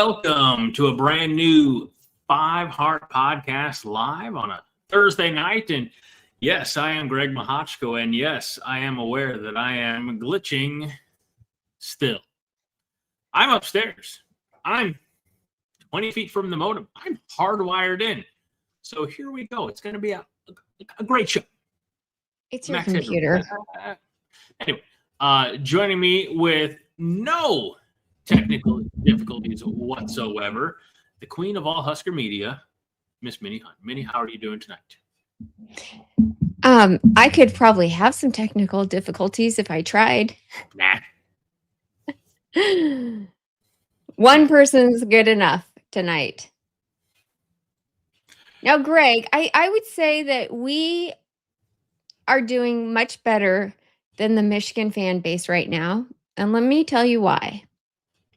welcome to a brand new Five Heart Podcast live on a Thursday night. And yes, I am Greg Mahochko, and yes, I am aware that I am glitching still. I'm upstairs. I'm 20 feet from the modem. I'm hardwired in. So here we go. It's going to be a great show. It's your computer. Anyway, joining me with no technical difficulties whatsoever, the queen of all Husker media, Miss Minnie Hunt. Minnie, how are you doing tonight? I could probably have some technical difficulties if I tried. Nah. One person's good enough tonight. Now, Greg, I would say that we are doing much better than the Michigan fan base right now. And let me tell you why.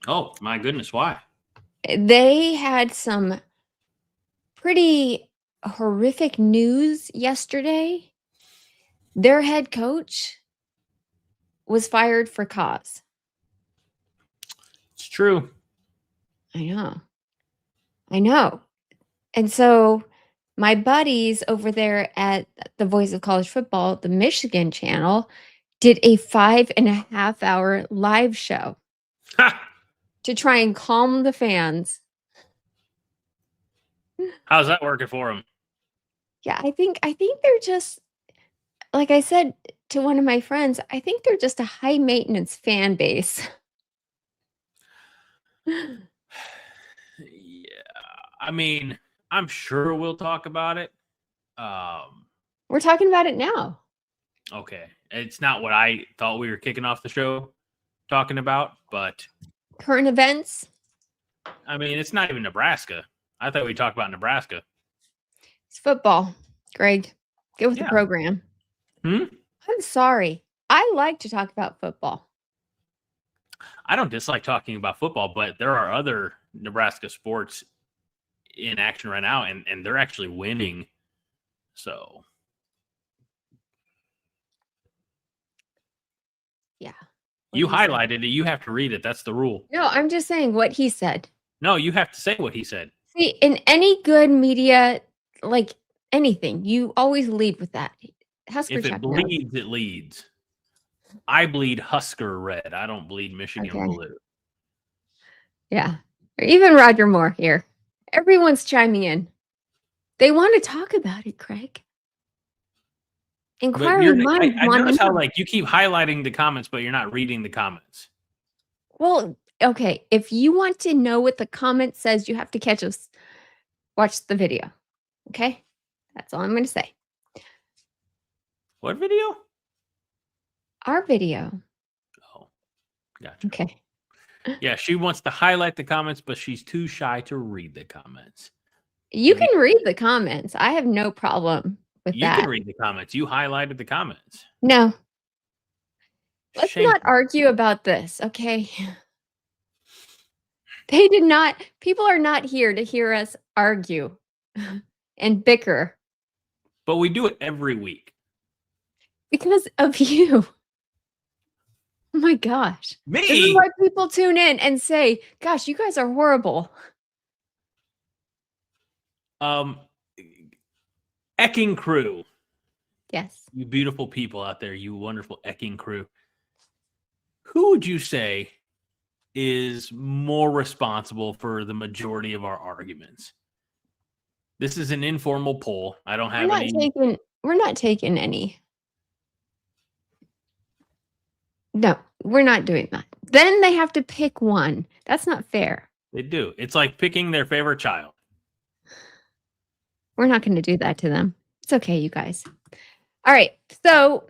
Oh, my goodness, why? They had some pretty horrific news yesterday. Their head coach was fired for cause. It's true. I know. And so my buddies over there at the Voice of College Football, the Michigan channel, did a 5.5-hour live show to try and calm the fans. How's that working for them? Yeah, I think they're just, like I said to one of my friends, I think they're just a high maintenance fan base. Yeah, I mean, I'm sure we'll talk about it. We're talking about it now. Okay. It's not what I thought we were kicking off the show talking about, but current events. I mean, it's not even Nebraska. I thought we talked about Nebraska. It's football, Greg. Get with the program. I'm sorry. I like to talk about football. I don't dislike talking about football, but there are other Nebraska sports in action right now, and they're actually winning. So, yeah. You highlighted it. You have to read it. That's the rule. No, I'm just saying what he said. No, you have to say what he said. See, in any good media, like anything, you always lead with that. Husker if it bleeds, it leads. I bleed Husker red. I don't bleed Michigan blue. Yeah. Or even Roger Moore here. Everyone's chiming in. They want to talk about it, Craig. Inquiring minds I notice how you keep highlighting the comments, but you're not reading the comments. Well, okay. If you want to know what the comment says, you have to catch us. Watch the video. Okay? That's all I'm going to say. What video? Our video. Oh, gotcha. Okay. Yeah, she wants to highlight the comments, but she's too shy to read the comments. You can read the comments. I have no problem with that. You can read the comments. You highlighted the comments. No. Let's not argue about this, okay? They did not. People are not here to hear us argue and bicker. But we do it every week. Because of you. Oh my gosh. Me? This is why people tune in and say, gosh, you guys are horrible. Eking Crew. Yes. You beautiful people out there, you wonderful Eking Crew. Who would you say is more responsible for the majority of our arguments? This is an informal poll. I don't have we're not taking any. No, we're not doing that. Then they have to pick one. That's not fair. They do. It's like picking their favorite child. We're not going to do that to them. It's okay, you guys. All right. So,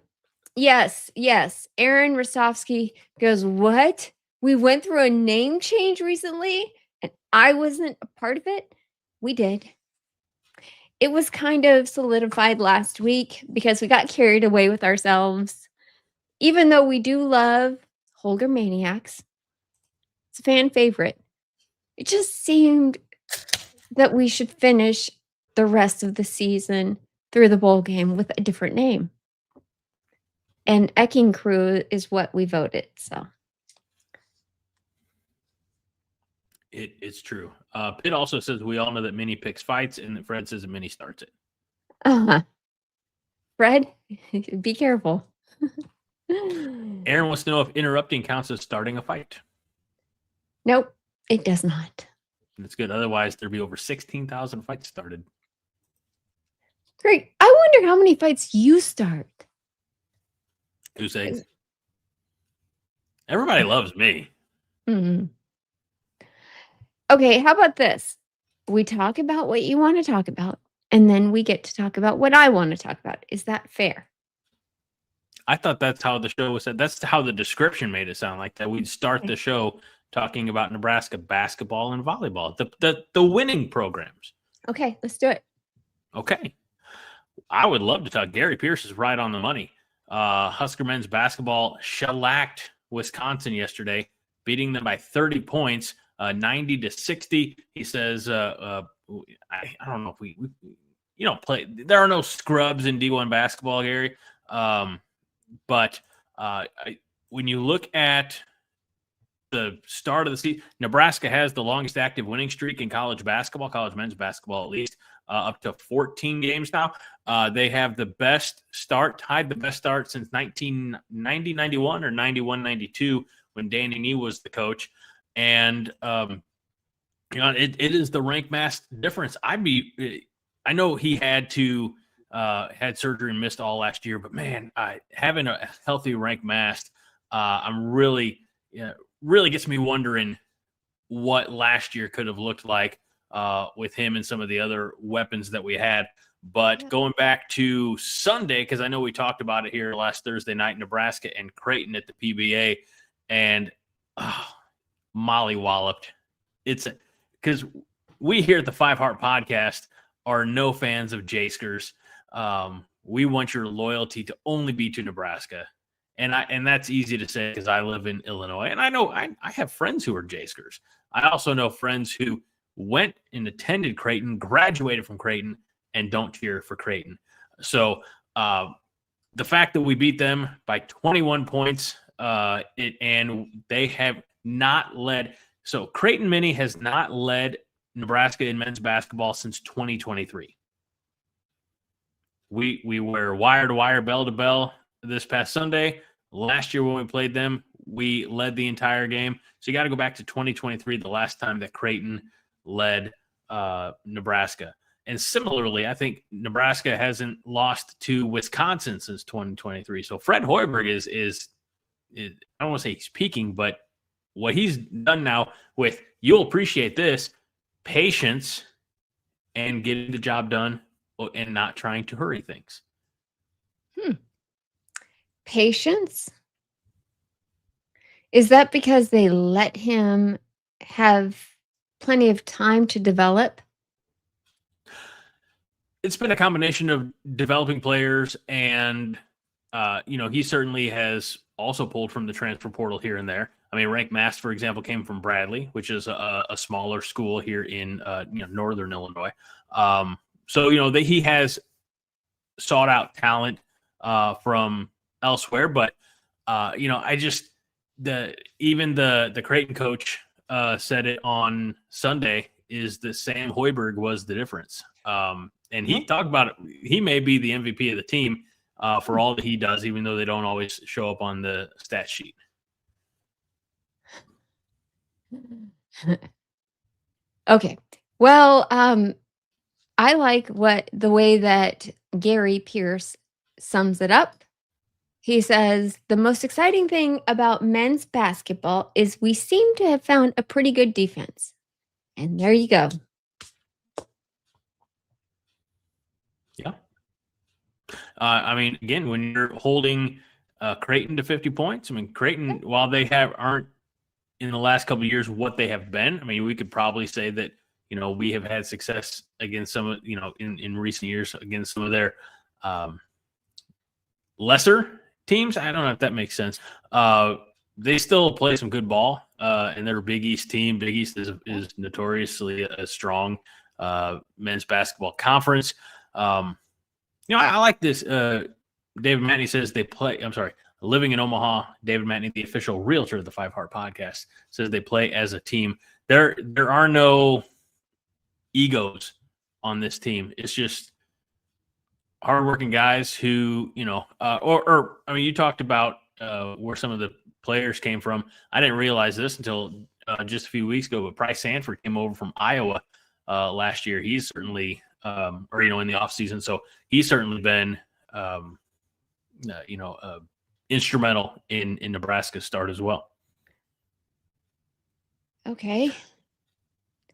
yes. Aaron Rostovsky goes, what? We went through a name change recently, and I wasn't a part of it? We did. It was kind of solidified last week because we got carried away with ourselves. Even though we do love Holger Maniacs, it's a fan favorite. It just seemed that we should finish the rest of the season through the bowl game with a different name. And Eking Crew is what we voted, so. It's true. Pitt also says we all know that Minnie picks fights, and that Fred says that Minnie starts it. Fred, be careful. Aaron wants to know if interrupting counts as starting a fight. Nope, it does not. That's good. Otherwise, there'd be over 16,000 fights started. Great. I wonder how many fights you start. Goose eggs. Everybody loves me. Mm-hmm. Okay, how about this? We talk about what you want to talk about, and then we get to talk about what I want to talk about. Is that fair? I thought that's how the show was said. That's how the description made it sound like that. We'd start the show talking about Nebraska basketball and volleyball, the winning programs. Okay, let's do it. Okay. I would love to talk. Gary Pierce is right on the money. Husker men's basketball shellacked Wisconsin yesterday, beating them by 30 points, 90-60. He says, I don't know if we play. There are no scrubs in D1 basketball, Gary. But when you look at the start of the season, Nebraska has the longest active winning streak in college basketball, college men's basketball at least, up to 14 games now. They have the best start, tied the best start since 1990-91 or 91-92 when Danny Nee was the coach. And, it is the rank mass difference. I know he had surgery and missed all last year, but man, having a healthy rank mass, I'm really gets me wondering what last year could have looked like with him and some of the other weapons that we had. But going back to Sunday, because I know we talked about it here last Thursday night, Nebraska and Creighton at the PBA, and Molly walloped. It's because we here at the Five Heart Podcast are no fans of Jaskers. We want your loyalty to only be to Nebraska. And that's easy to say because I live in Illinois. And I know I have friends who are Jaskers. I also know friends who went and attended Creighton, graduated from Creighton, and don't cheer for Creighton. So the fact that we beat them by 21 points, and they have not led. So Creighton Minnie has not led Nebraska in men's basketball since 2023. We were wire to wire, bell to bell this past Sunday. Last year when we played them, we led the entire game. So you got to go back to 2023, the last time that Creighton led Nebraska. And similarly, I think Nebraska hasn't lost to Wisconsin since 2023. So Fred Hoiberg is I don't want to say he's peaking, but what he's done now with, you'll appreciate this, patience and getting the job done and not trying to hurry things. Patience? Is that because they let him have plenty of time to develop? It's been a combination of developing players and, he certainly has also pulled from the transfer portal here and there. I mean, Rank Mast, for example, came from Bradley, which is a smaller school here in northern Illinois. He has sought out talent from elsewhere, but the Creighton coach said it on Sunday is that Sam Hoiberg was the difference. And he talked about it. He may be the MVP of the team for all that he does, even though they don't always show up on the stat sheet. Okay. Well, I like the way that Gary Pierce sums it up. He says, the most exciting thing about men's basketball is we seem to have found a pretty good defense. And there you go. Yeah. Again, when you're holding Creighton to 50 points, Creighton, while they aren't in the last couple of years what they have been, we could probably say that, we have had success against some of, in recent years against some of their lesser teams. I don't know if that makes sense. They still play some good ball, and they're a Big East team. Big East is notoriously a strong men's basketball conference. I like this. David Matney says living in Omaha, David Matney, the official realtor of the Five Heart Podcast, says they play as a team. there are no egos on this team. It's just hardworking guys who, or I mean, you talked about where some of the players came from. I didn't realize this until just a few weeks ago, but Bryce Sanford came over from Iowa last year. He's certainly, in the offseason. So he's certainly been, instrumental in Nebraska's start as well. Okay.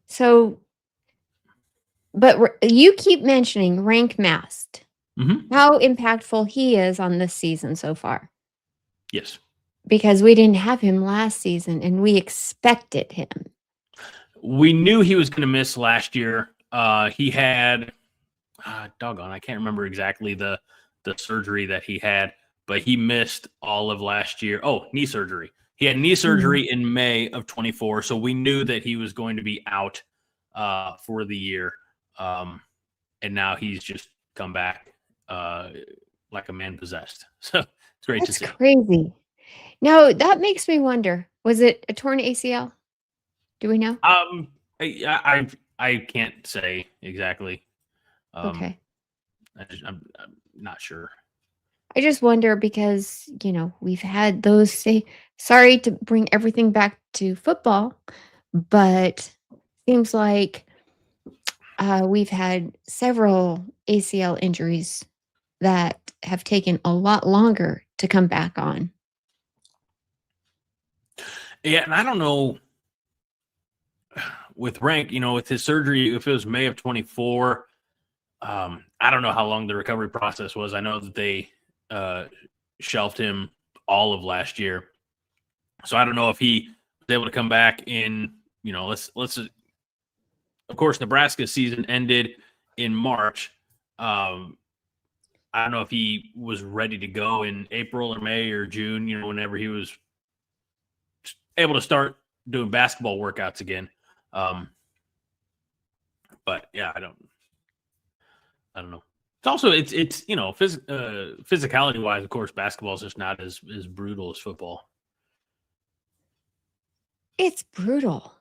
So, but you keep mentioning Rank Mast. Mm-hmm. How impactful he is on this season so far. Yes. Because we didn't have him last season and we expected him. We knew he was going to miss last year. He had, doggone, I can't remember exactly the surgery that he had, but he missed all of last year. Oh, knee surgery. He had knee surgery in May of 24, so we knew that he was going to be out for the year. And now he's just come back like a man possessed. So it's great to see. That's crazy. Now, that makes me wonder, was it a torn ACL? Do we know? I can't say exactly. Okay. I'm not sure. I just wonder because, we've had those sorry to bring everything back to football, but seems like we've had several ACL injuries that have taken a lot longer to come back on. Yeah, and I don't know with Rank, with his surgery, if it was May of 24, I don't know how long the recovery process was. I know that they shelved him all of last year. So I don't know if he was able to come back in, let's of course, Nebraska's season ended in March. I don't know if he was ready to go in April or May or June, whenever he was able to start doing basketball workouts again. But yeah, I don't know. It's also, it's physicality wise, of course, basketball is just not as brutal as football. It's brutal.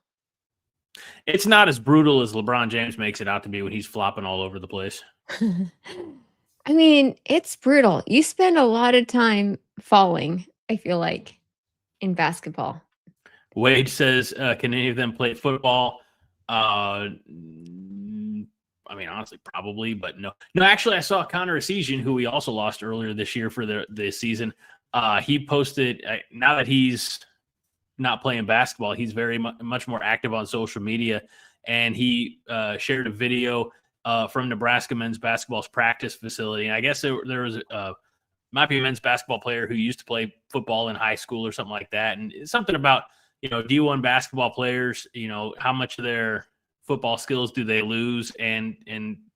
It's not as brutal as LeBron James makes it out to be when he's flopping all over the place. I mean, it's brutal. You spend a lot of time falling, I feel like, in basketball. Wade says, can any of them play football? I mean, honestly, probably, but no. No, actually, I saw Connor Essegian, who we also lost earlier this year for the season. He posted, now that he's not playing basketball, he's very much more active on social media, and he shared a video from Nebraska men's basketball's practice facility. And I guess there was might be a men's basketball player who used to play football in high school or something like that. And it's something about, D1 basketball players, how much of their football skills do they lose? And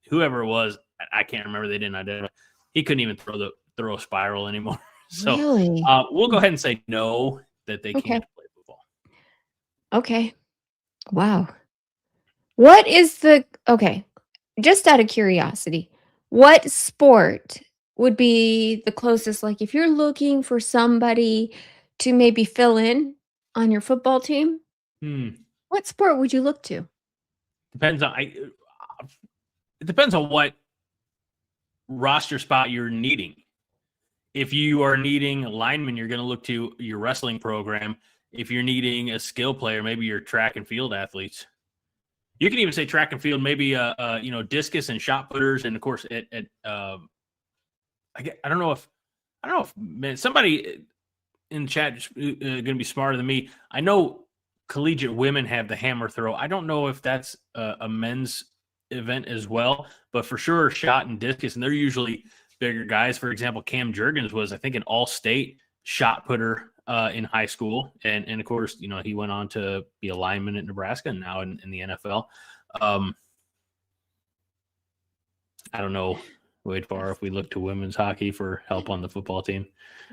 whoever it was, I can't remember, they didn't identify. He couldn't even throw a spiral anymore. So really? We'll go ahead and say no, that they can't play football. Okay. Wow. What is just out of curiosity, what sport would be the closest, like if you're looking for somebody to maybe fill in on your football team, what sport would you look to? It depends on what roster spot you're needing. If you are needing a lineman, you're going to look to your wrestling program. If you're needing a skill player, maybe your track and field athletes. You can even say track and field, maybe discus and shot putters, and of course I don't know if somebody in the chat is going to be smarter than me. I know collegiate women have the hammer throw. I don't know if that's a men's event as well, but for sure shot and discus, and they're usually bigger guys. For example, Cam Jurgens was, I think, an all-state shot putter in high school, and of course, he went on to be a lineman at Nebraska and now in the NFL. I don't know, Wade Farr, if we look to women's hockey for help on the football team.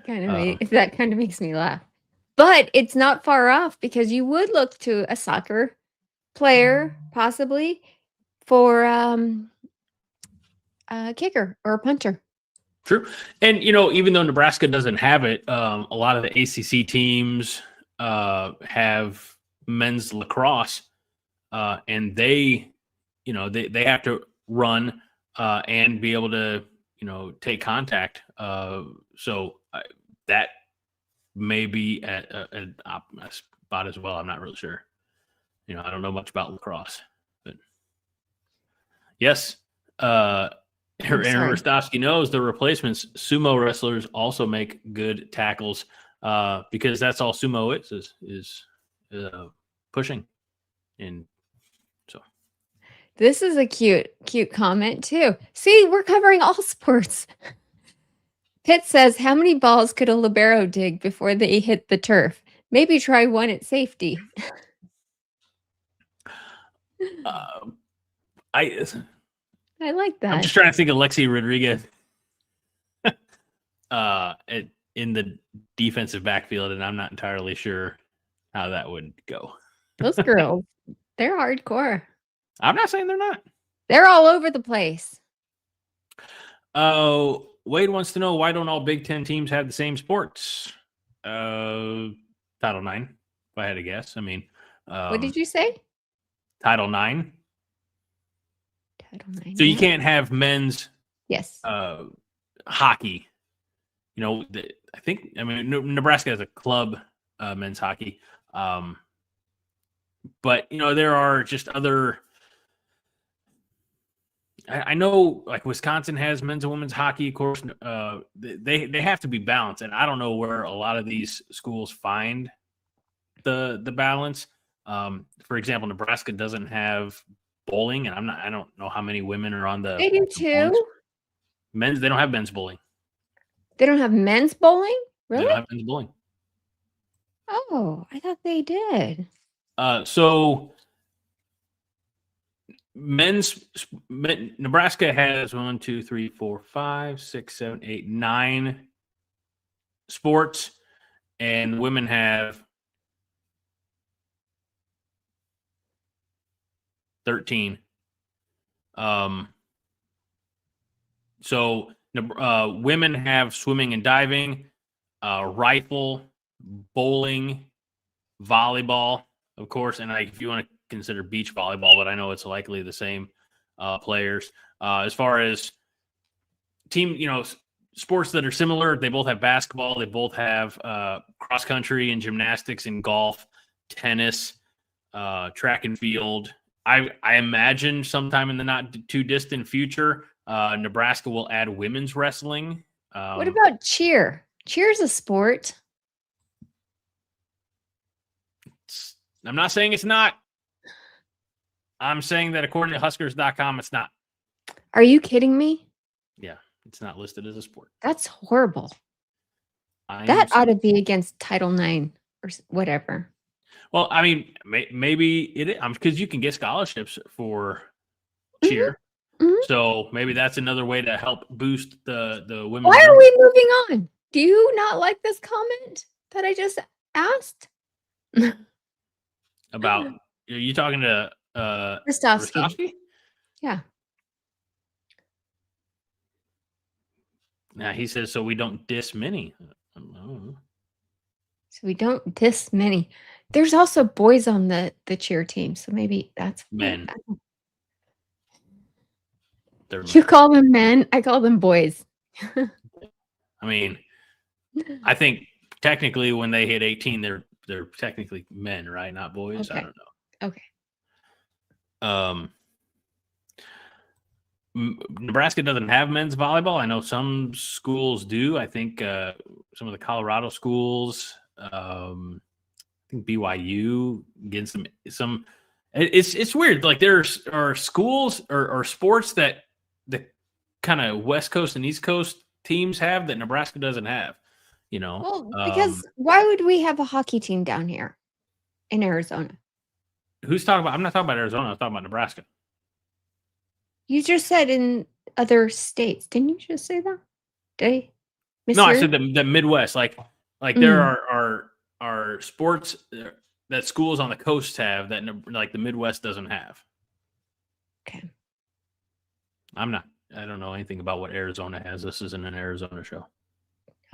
That kind of makes me laugh. But it's not far off, because you would look to a soccer player possibly for a kicker or a punter. True. And, even though Nebraska doesn't have it, a lot of the ACC teams have men's lacrosse and they have to run and be able to take contact. So that may be at a spot as well. I'm not really sure. I don't know much about lacrosse, but yes. Aaron Rostovsky knows the replacements. Sumo wrestlers also make good tackles because that's all sumo is pushing. And so this is a cute comment too. See, we're covering all sports. Pitt says, how many balls could a libero dig before they hit the turf? Maybe try one at safety. I like that. I'm just trying to think of Lexi Rodriguez in the defensive backfield, and I'm not entirely sure how that would go. Those girls, they're hardcore. I'm not saying they're not. They're all over the place. Wade wants to know, why don't all Big Ten teams have the same sports? Title IX, if I had to guess. I mean, what did you say? Title IX. Title IX. So you can't have men's hockey. I think Nebraska has a club men's hockey. But there are just other. I know, like Wisconsin has men's and women's hockey. Of course, they have to be balanced, and I don't know where a lot of these schools find the balance. For example, Nebraska doesn't have bowling, and I don't know how many women are on the. They do too. Men's, they don't have men's bowling. They don't have men's bowling? Really? They don't have men's bowling. Oh, I thought they did. So Nebraska has 1, 2, 3, 4, 5, 6, 7, 8, 9 sports, and women have 13. So women have swimming and diving, rifle, bowling, volleyball, of course, and if you want to consider beach volleyball, but I know it's likely the same players. As far as team, sports that are similar, they both have basketball, they both have cross country and gymnastics and golf, tennis, track and field. I imagine sometime in the not too distant future, Nebraska will add women's wrestling. What about cheer? Cheer's a sport. I'm not saying it's not. I'm saying that according to Huskers.com, it's not. Are you kidding me? Yeah, it's not listed as a sport. That's horrible. That ought to be against Title IX or whatever. Well, I mean, maybe it is, because you can get scholarships for cheer. Mm-hmm. So maybe that's another way to help boost the women. Why are we moving on? Do you not like this comment that I just asked? About, are you talking to Rostovsky? Yeah. Now he says, so we don't diss Minnie. So we don't diss Minnie. There's also boys on the cheer team, so maybe that's men. You call them men, I call them boys. I mean, I think technically when they hit 18, they're technically men, right? Not boys. Okay. I don't know. Okay. Nebraska doesn't have men's volleyball. I know some schools do. I think some of the Colorado schools, I think BYU gets some. It's weird. Like there are schools or sports that the kind of West Coast and East Coast teams have that Nebraska doesn't have. Well, because why would we have a hockey team down here in Arizona? Who's talking about? I'm not talking about Arizona. I'm talking about Nebraska. You just said in other states. Didn't you just say that? Did I? No, I said the Midwest. Like there are sports that schools on the coast have that like the Midwest doesn't have. Okay. I don't know anything about what Arizona has. This isn't an Arizona show.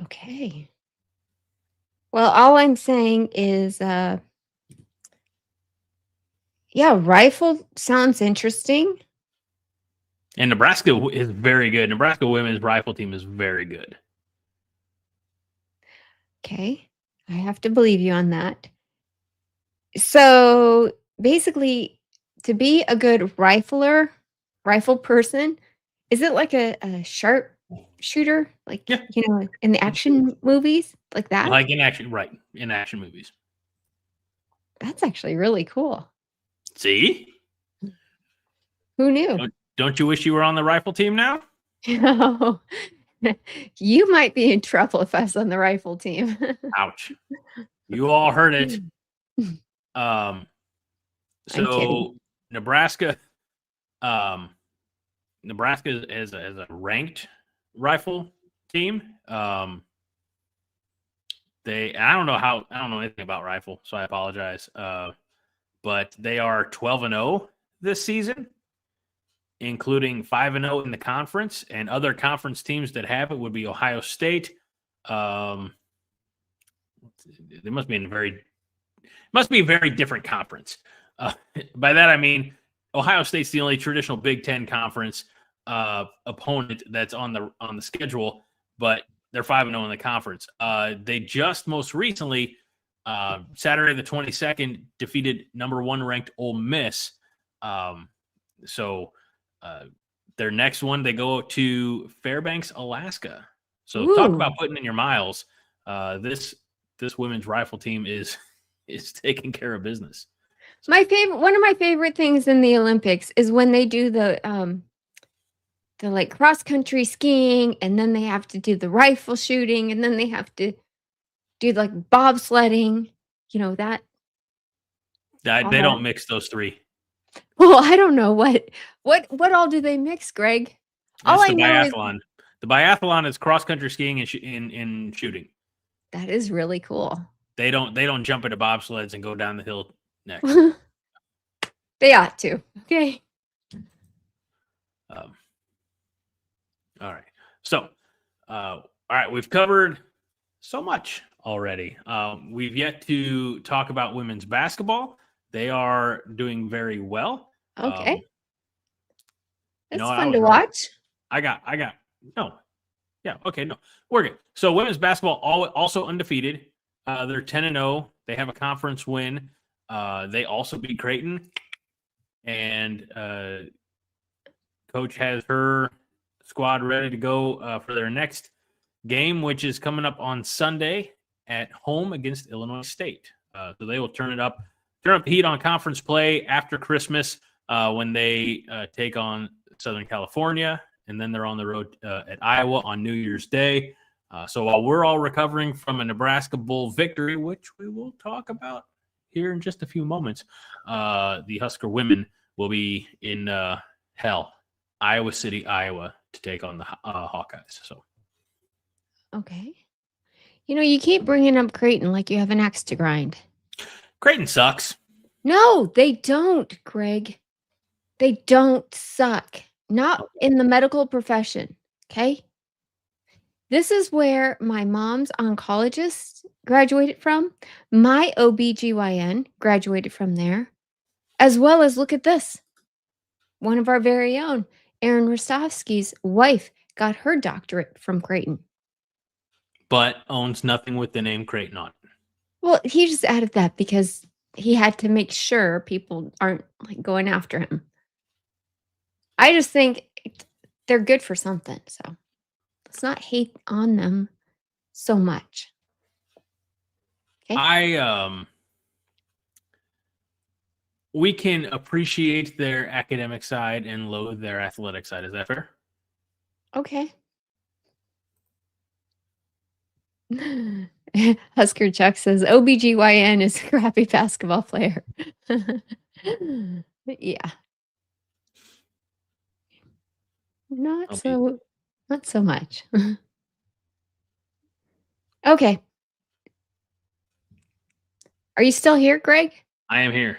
Okay. Well, all I'm saying is Yeah, rifle sounds interesting. And Nebraska is very good. Nebraska women's rifle team is very good. Okay. I have to believe you on that. So basically, to be a good rifle person, is it like a sharp shooter? Like, Yeah. in the action movies like that? Like in action, right. In action movies. That's actually really cool. See? Who knew? Don't you wish you were on the rifle team now? No. You might be in trouble if I was on the rifle team. Ouch. You all heard it. I'm So kidding. Nebraska, Nebraska is a ranked rifle team. I don't know anything about rifle, so I apologize. But they are 12-0 this season, including 5-0 in the conference, and other conference teams that have it would be Ohio State. They must be a very different conference. By that I mean Ohio State's the only traditional Big Ten conference opponent that's on the schedule, but they're 5-0 in the conference. They just most recently, Saturday the 22nd, defeated number 1 ranked Ole Miss. So their next one, they go to Fairbanks, Alaska. So talk about putting in your miles. This women's rifle team is taking care of business. One of my favorite things in the Olympics is when they do the like cross country skiing, and then they have to do the rifle shooting, and then they have to do like bobsledding. That. They don't mix those three. Well, I don't know what all do they mix, Greg? All It's I the know is biathlon. The biathlon is cross country skiing and shooting. that is really cool. They don't jump into bobsleds and go down the hill next. They ought to. Okay. All right. So, all right, we've covered so much already. We've yet to talk about women's basketball. They are doing very well. Okay. It's I fun was to wrong. watch. I got no. Yeah. Okay. No, we're good. So women's basketball also undefeated. They're 10-0. They have a conference win. They also beat Creighton, and coach has her squad ready to go for their next game, which is coming up on Sunday at home against Illinois State. So they will turn up the heat on conference play after Christmas when they take on Southern California, and then they're on the road at Iowa on New Year's Day. So while we're all recovering from a Nebraska Bowl victory, which we will talk about here in just a few moments, the Husker women will be in Iowa City, Iowa, to take on the Hawkeyes. So, Okay. You keep bringing up Creighton like you have an axe to grind. Creighton sucks. No, they don't, Greg. They don't suck. Not in the medical profession. Okay. This is where my mom's oncologist graduated from. My OBGYN graduated from there. As well as, look at this. One of our very own, Aaron Rostovsky's wife, got her doctorate from Creighton. But owns nothing with the name Creighton on it. Well, he just added that because he had to make sure people aren't like going after him. I just think they're good for something. So let's not hate on them so much. Okay? We can appreciate their academic side and loathe their athletic side. Is that fair? Okay. Husker Chuck says OBGYN is a crappy basketball player. Yeah. Not so much. Okay. Are you still here, Greg? I am here.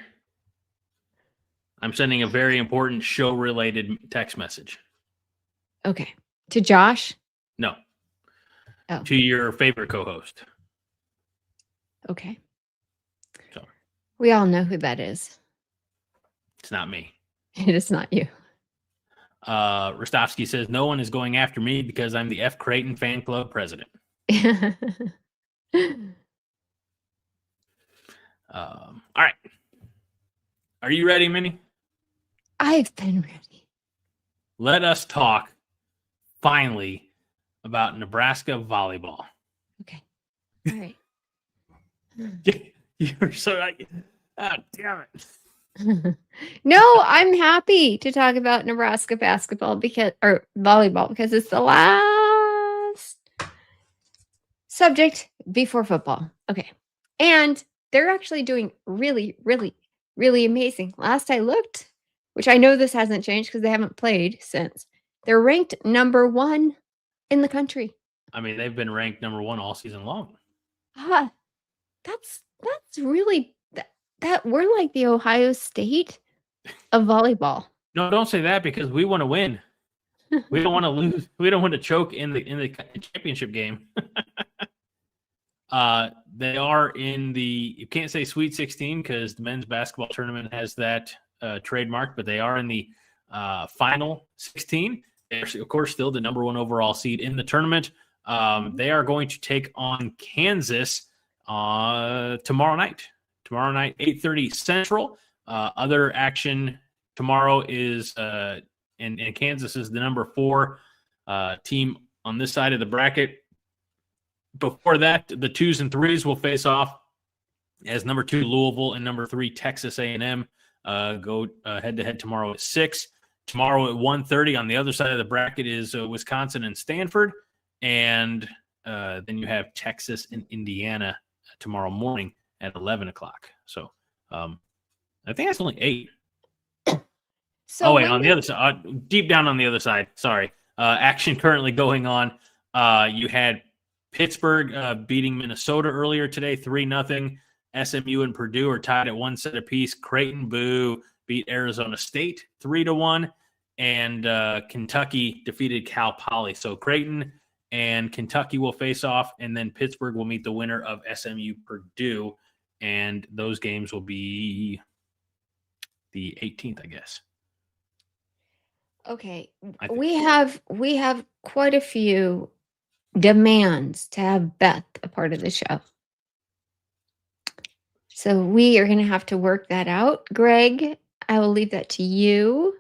I'm sending a very important show-related text message. Okay. To Josh? No. Oh. To your favorite co-host. Okay. So. We all know who that is. It's not me. It is not you. Rostovsky says, no one is going after me because I'm the F. Creighton fan club president. All right. Are you ready, Minnie? I've been ready. Let us talk, finally, about Nebraska volleyball. Okay. All right. You're so like, damn it. No, I'm happy to talk about Nebraska basketball or volleyball because it's the last subject before football. Okay. And they're actually doing really, really, really amazing. Last I looked, which I know this hasn't changed because they haven't played since, they're ranked number 1 in the country. I mean, they've been ranked number 1 all season long. That's really that we're like the Ohio State of volleyball. No, don't say that because we want to win. We don't want to lose. We don't want to choke in the championship game. They are in the, you can't say Sweet 16 because the men's basketball tournament has that trademark, but they are in the final 16. They're, of course, still the number 1 overall seed in the tournament. They are going to take on Kansas tomorrow night. Tomorrow night, 8:30 Central. Other action tomorrow is and Kansas is the number 4 team on this side of the bracket. Before that, the 2s and 3s will face off as number 2 Louisville and number 3 Texas A&M go head-to-head tomorrow at 6. Tomorrow at 1:30 on the other side of the bracket is Wisconsin and Stanford. And then you have Texas and Indiana tomorrow morning at 11 o'clock. So I think that's only 8. So wait, on the other side, deep down on the other side, sorry. Action currently going on. You had Pittsburgh beating Minnesota earlier today, 3-0. SMU and Purdue are tied at 1 set apiece. Creighton beat Arizona State 3-1. And Kentucky defeated Cal Poly. So Creighton and Kentucky will face off, and then Pittsburgh will meet the winner of SMU Purdue. And those games will be the 18th, I guess. Okay. We have quite a few demands to have Beth a part of the show. So we are going to have to work that out. Greg, I will leave that to you.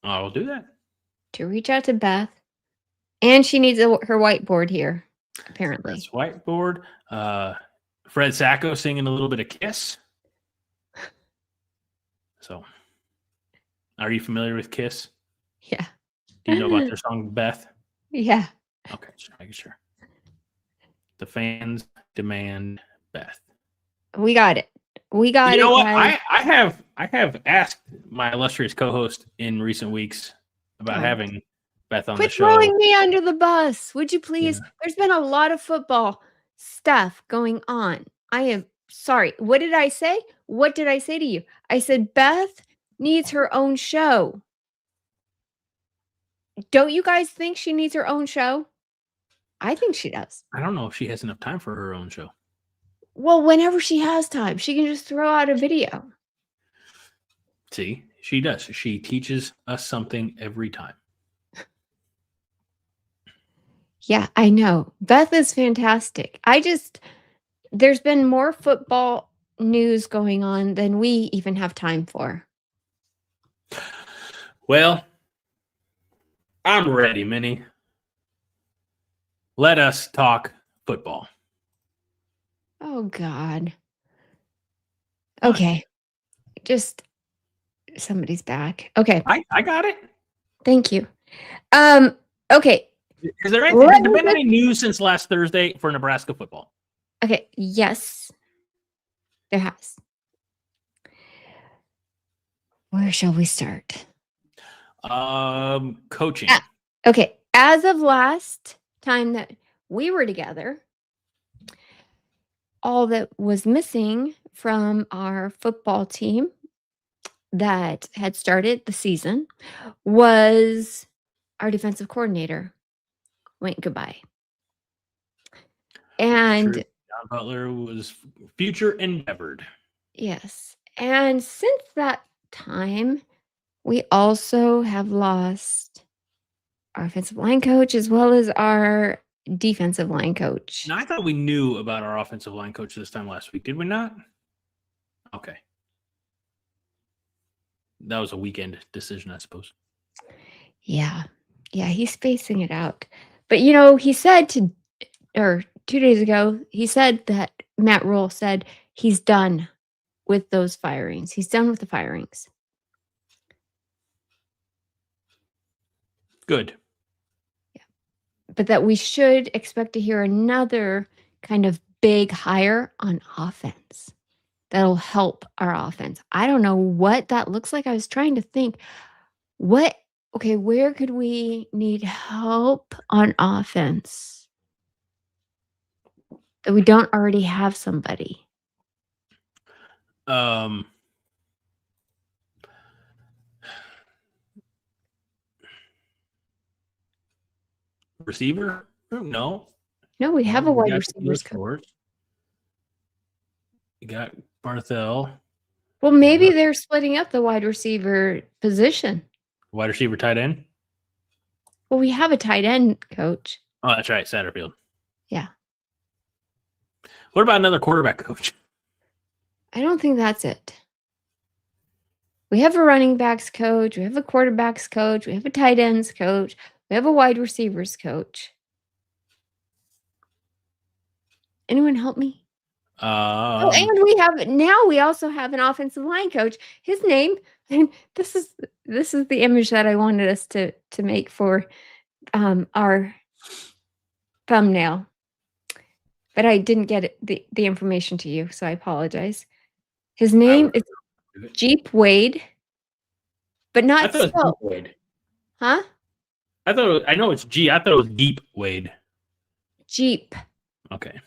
I will do that. To reach out to Beth. And she needs her whiteboard here, apparently. That's whiteboard. Fred Sacco singing a little bit of Kiss. So, are you familiar with Kiss? Yeah. Do you know about their song, Beth? Yeah. Okay, just making sure. The fans demand Beth. We got it. We got it. You know what? Guys. I have asked my illustrious co-host in recent weeks about having Beth on the show. Quit throwing me under the bus, would you please? Yeah. There's been a lot of football stuff going on. I am sorry. What did I say? What did I say to you? I said Beth needs her own show. Don't you guys think she needs her own show? I think she does. I don't know if she has enough time for her own show. Well, whenever she has time, she can just throw out a video. See, she does. She teaches us something every time. Yeah, I know. Beth is fantastic. There's been more football news going on than we even have time for. Well, I'm ready, Minnie. Let us talk football. Oh, God. Okay. Just somebody's back. Okay. I got it. Thank you. Okay. Has there been any news since last Thursday for Nebraska football? Okay. Yes, there has. Where shall we start? Coaching. Okay. As of last time that we were together, all that was missing from our football team that had started the season was our defensive coordinator went goodbye. And John Butler was future endeavored. Yes. And since that time, we also have lost our offensive line coach as well as our defensive line coach. Now, I thought we knew about our offensive line coach this time last week. Did we not? Okay. That was a weekend decision, I suppose. Yeah. Yeah, he's spacing it out. But, you know, he said 2 days ago, he said that Matt Rule said he's done with those firings. He's done with the firings. Good. Yeah. But that we should expect to hear another kind of big hire on offense that'll help our offense. I don't know what that looks like. I was trying to think where could we need help on offense that we don't already have somebody? Receiver? No. No, we have a We wide got receivers the coach. coach. You got Barthel. Well, maybe they're splitting up the wide receiver position. Wide receiver, tight end? Well, we have a tight end coach. Oh, that's right, Satterfield. Yeah. What about another quarterback coach? I don't think that's it. We have a running backs coach. We have a quarterbacks coach. We have a tight ends coach. We have a wide receivers coach. Anyone help me? And we also have an offensive line coach. His name, and this is the image that I wanted us to make for our thumbnail. But I didn't get the information to you, so I apologize. His name is Jeep Wade, but not spelled. Jeep Wade. Huh? I know it's G. I thought it was Deep Wade. Jeep. Okay.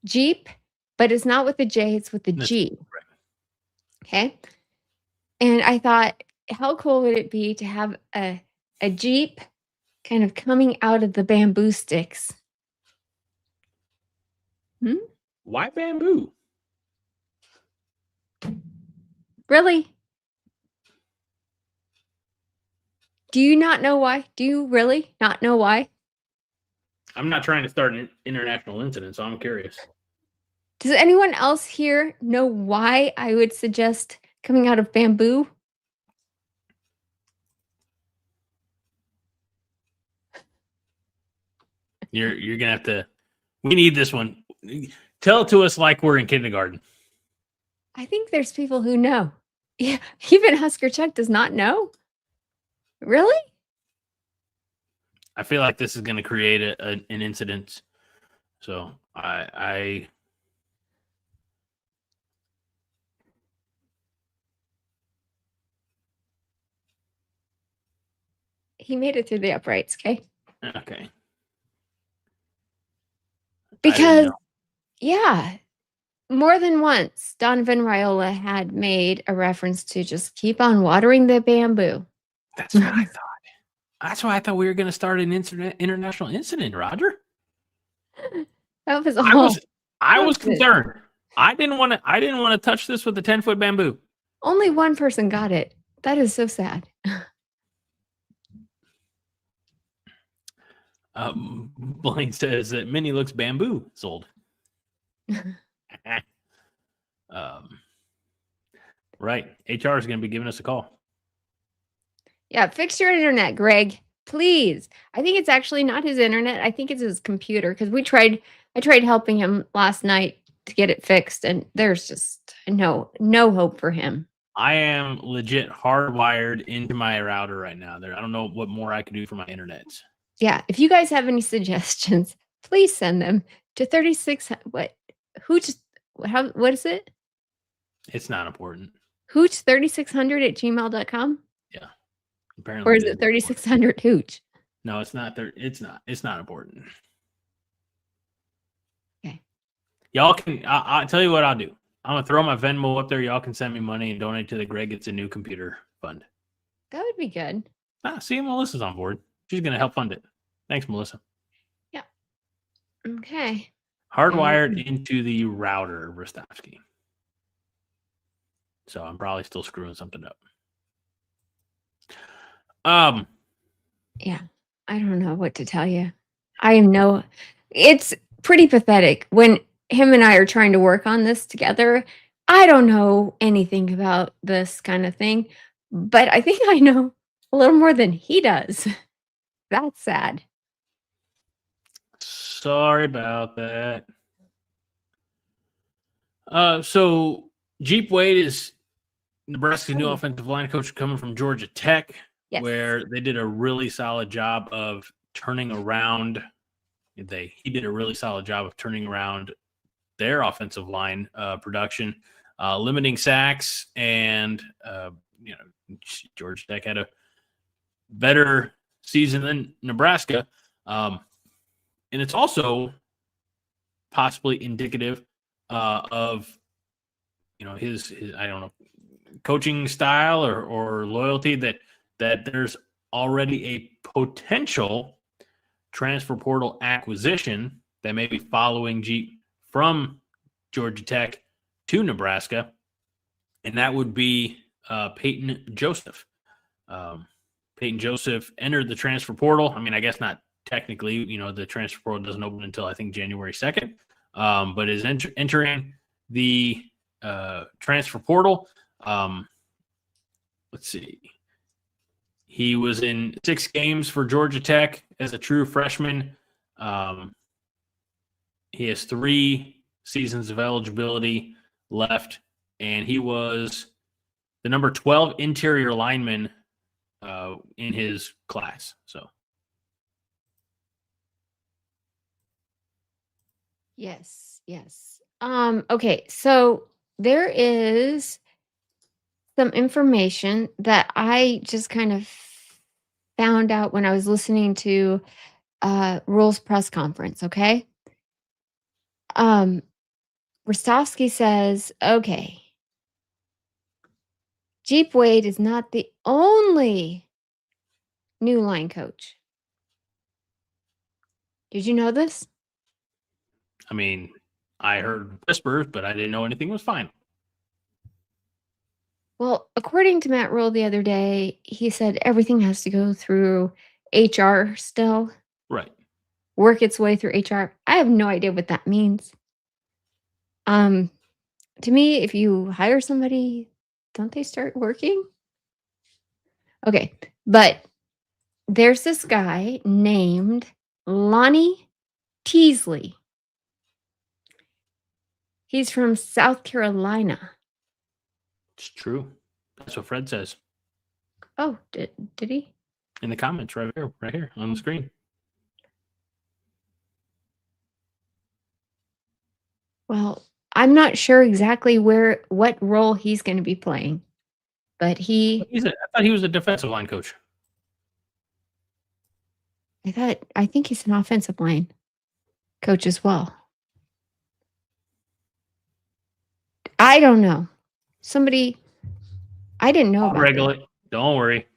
Jeep, but it's not with the J, it's with the G. Right. Okay. And I thought, how cool would it be to have a Jeep kind of coming out of the bamboo sticks? Why bamboo? Really? Do you not know why? Do you really not know why? I'm not trying to start an international incident, so I'm curious. Does anyone else here know why I would suggest coming out of bamboo? You're gonna have to. We need this one. Tell it to us like we're in kindergarten. I think there's people who know. Yeah, even Husker Chuck does not know. Really? I feel like this is going to create an incident. So I He made it through the uprights, okay? Okay. Because, yeah, more than once, Donovan Raiola had made a reference to just keep on watering the bamboo. That's what I thought. That's why I thought we were going to start an international incident, Roger. That was all. I was concerned. I didn't want to touch this with a 10-foot bamboo. Only one person got it. That is so sad. Blaine says that Minnie looks bamboo sold. Right. HR is going to be giving us a call. Yeah, fix your internet, Greg. Please. I think it's actually not his internet. I think it's his computer because I tried helping him last night to get it fixed, and there's just no hope for him. I am legit hardwired into my router right now. I don't know what more I can do for my internet. Yeah, if you guys have any suggestions, please send them to 36. What is it? It's not important. Hooch 3600@gmail.com. Yeah. Apparently. Or is it 3600 Hooch? No, it's not. It's not important. Okay. Y'all can. I'll tell you what I'll do. I'm gonna throw my Venmo up there. Y'all can send me money and donate to the Greg Gets a New Computer Fund. That would be good. See, Melissa's on board. She's gonna help fund it. Thanks, Melissa. Yeah. Okay. Hardwired into the router, Rostovsky. So I'm probably still screwing something up. Yeah, I don't know what to tell you. It's pretty pathetic when him and I are trying to work on this together. I don't know anything about this kind of thing, but I think I know a little more than he does. That's sad. Sorry about that. So Jeep Wade is Nebraska's new offensive line coach coming from Georgia Tech, Yes. where they did a really solid job of turning around. He did a really solid job of turning around their offensive line production, limiting sacks, and Georgia Tech had a better season than Nebraska, and it's also possibly indicative of his I don't know, coaching style or loyalty that there's already a potential transfer portal acquisition that may be following Jeep from Georgia Tech to Nebraska, and that would be Peyton Joseph. Peyton Joseph entered the transfer portal. I mean, I guess not technically, the transfer portal doesn't open until I think January 2nd, but is entering the transfer portal. Let's see. He was in 6 games for Georgia Tech as a true freshman. He has 3 seasons of eligibility left, and he was the number 12 interior lineman in his class. So, Yes. Okay, so there is some information that I just kind of found out when I was listening to Rule's press conference, okay? Rostovsky says, okay, Jeep Wade is not the only new line coach. Did you know this? I mean, I heard whispers, but I didn't know anything was final. Well, according to Matt Rule the other day, he said everything has to go through HR still. Right. Work its way through HR. I have no idea what that means. To me, if you hire somebody, don't they start working? Okay, but there's this guy named Lonnie Teasley. He's from South Carolina. It's true. That's what Fred says. Oh, did he? In the comments right here on the screen. Well, I'm not sure exactly what role he's going to be playing, but I thought he was a defensive line coach. I think he's an offensive line coach as well. I don't know. I didn't know about Regulate. Don't worry.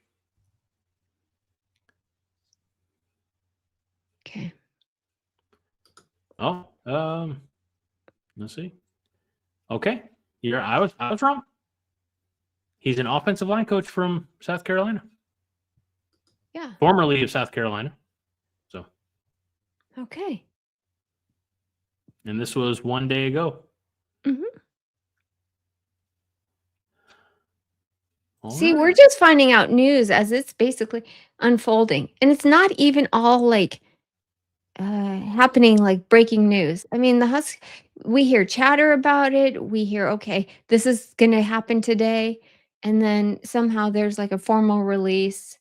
Okay. Oh, let's see. Okay. I was wrong. He's an offensive line coach from South Carolina. Yeah. Formerly of South Carolina. So. Okay. And this was one day ago. Mm-hmm. See, we're just finding out news as it's basically unfolding. And it's not even all like happening like breaking news. I mean, we hear chatter about it. We hear, okay, this is going to happen today. And then somehow there's like a formal release.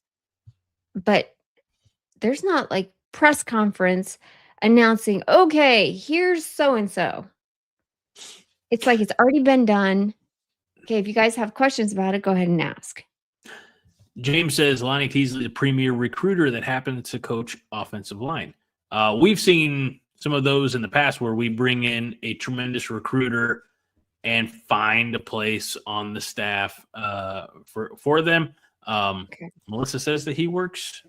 But there's not like press conference announcing, okay, here's so-and-so. It's like it's already been done. Okay, if you guys have questions about it, go ahead and ask. James says Lonnie Teasley, the premier recruiter that happens to coach offensive line. We've seen some of those in the past where we bring in a tremendous recruiter and find a place on the staff for them. Okay. Melissa says that he works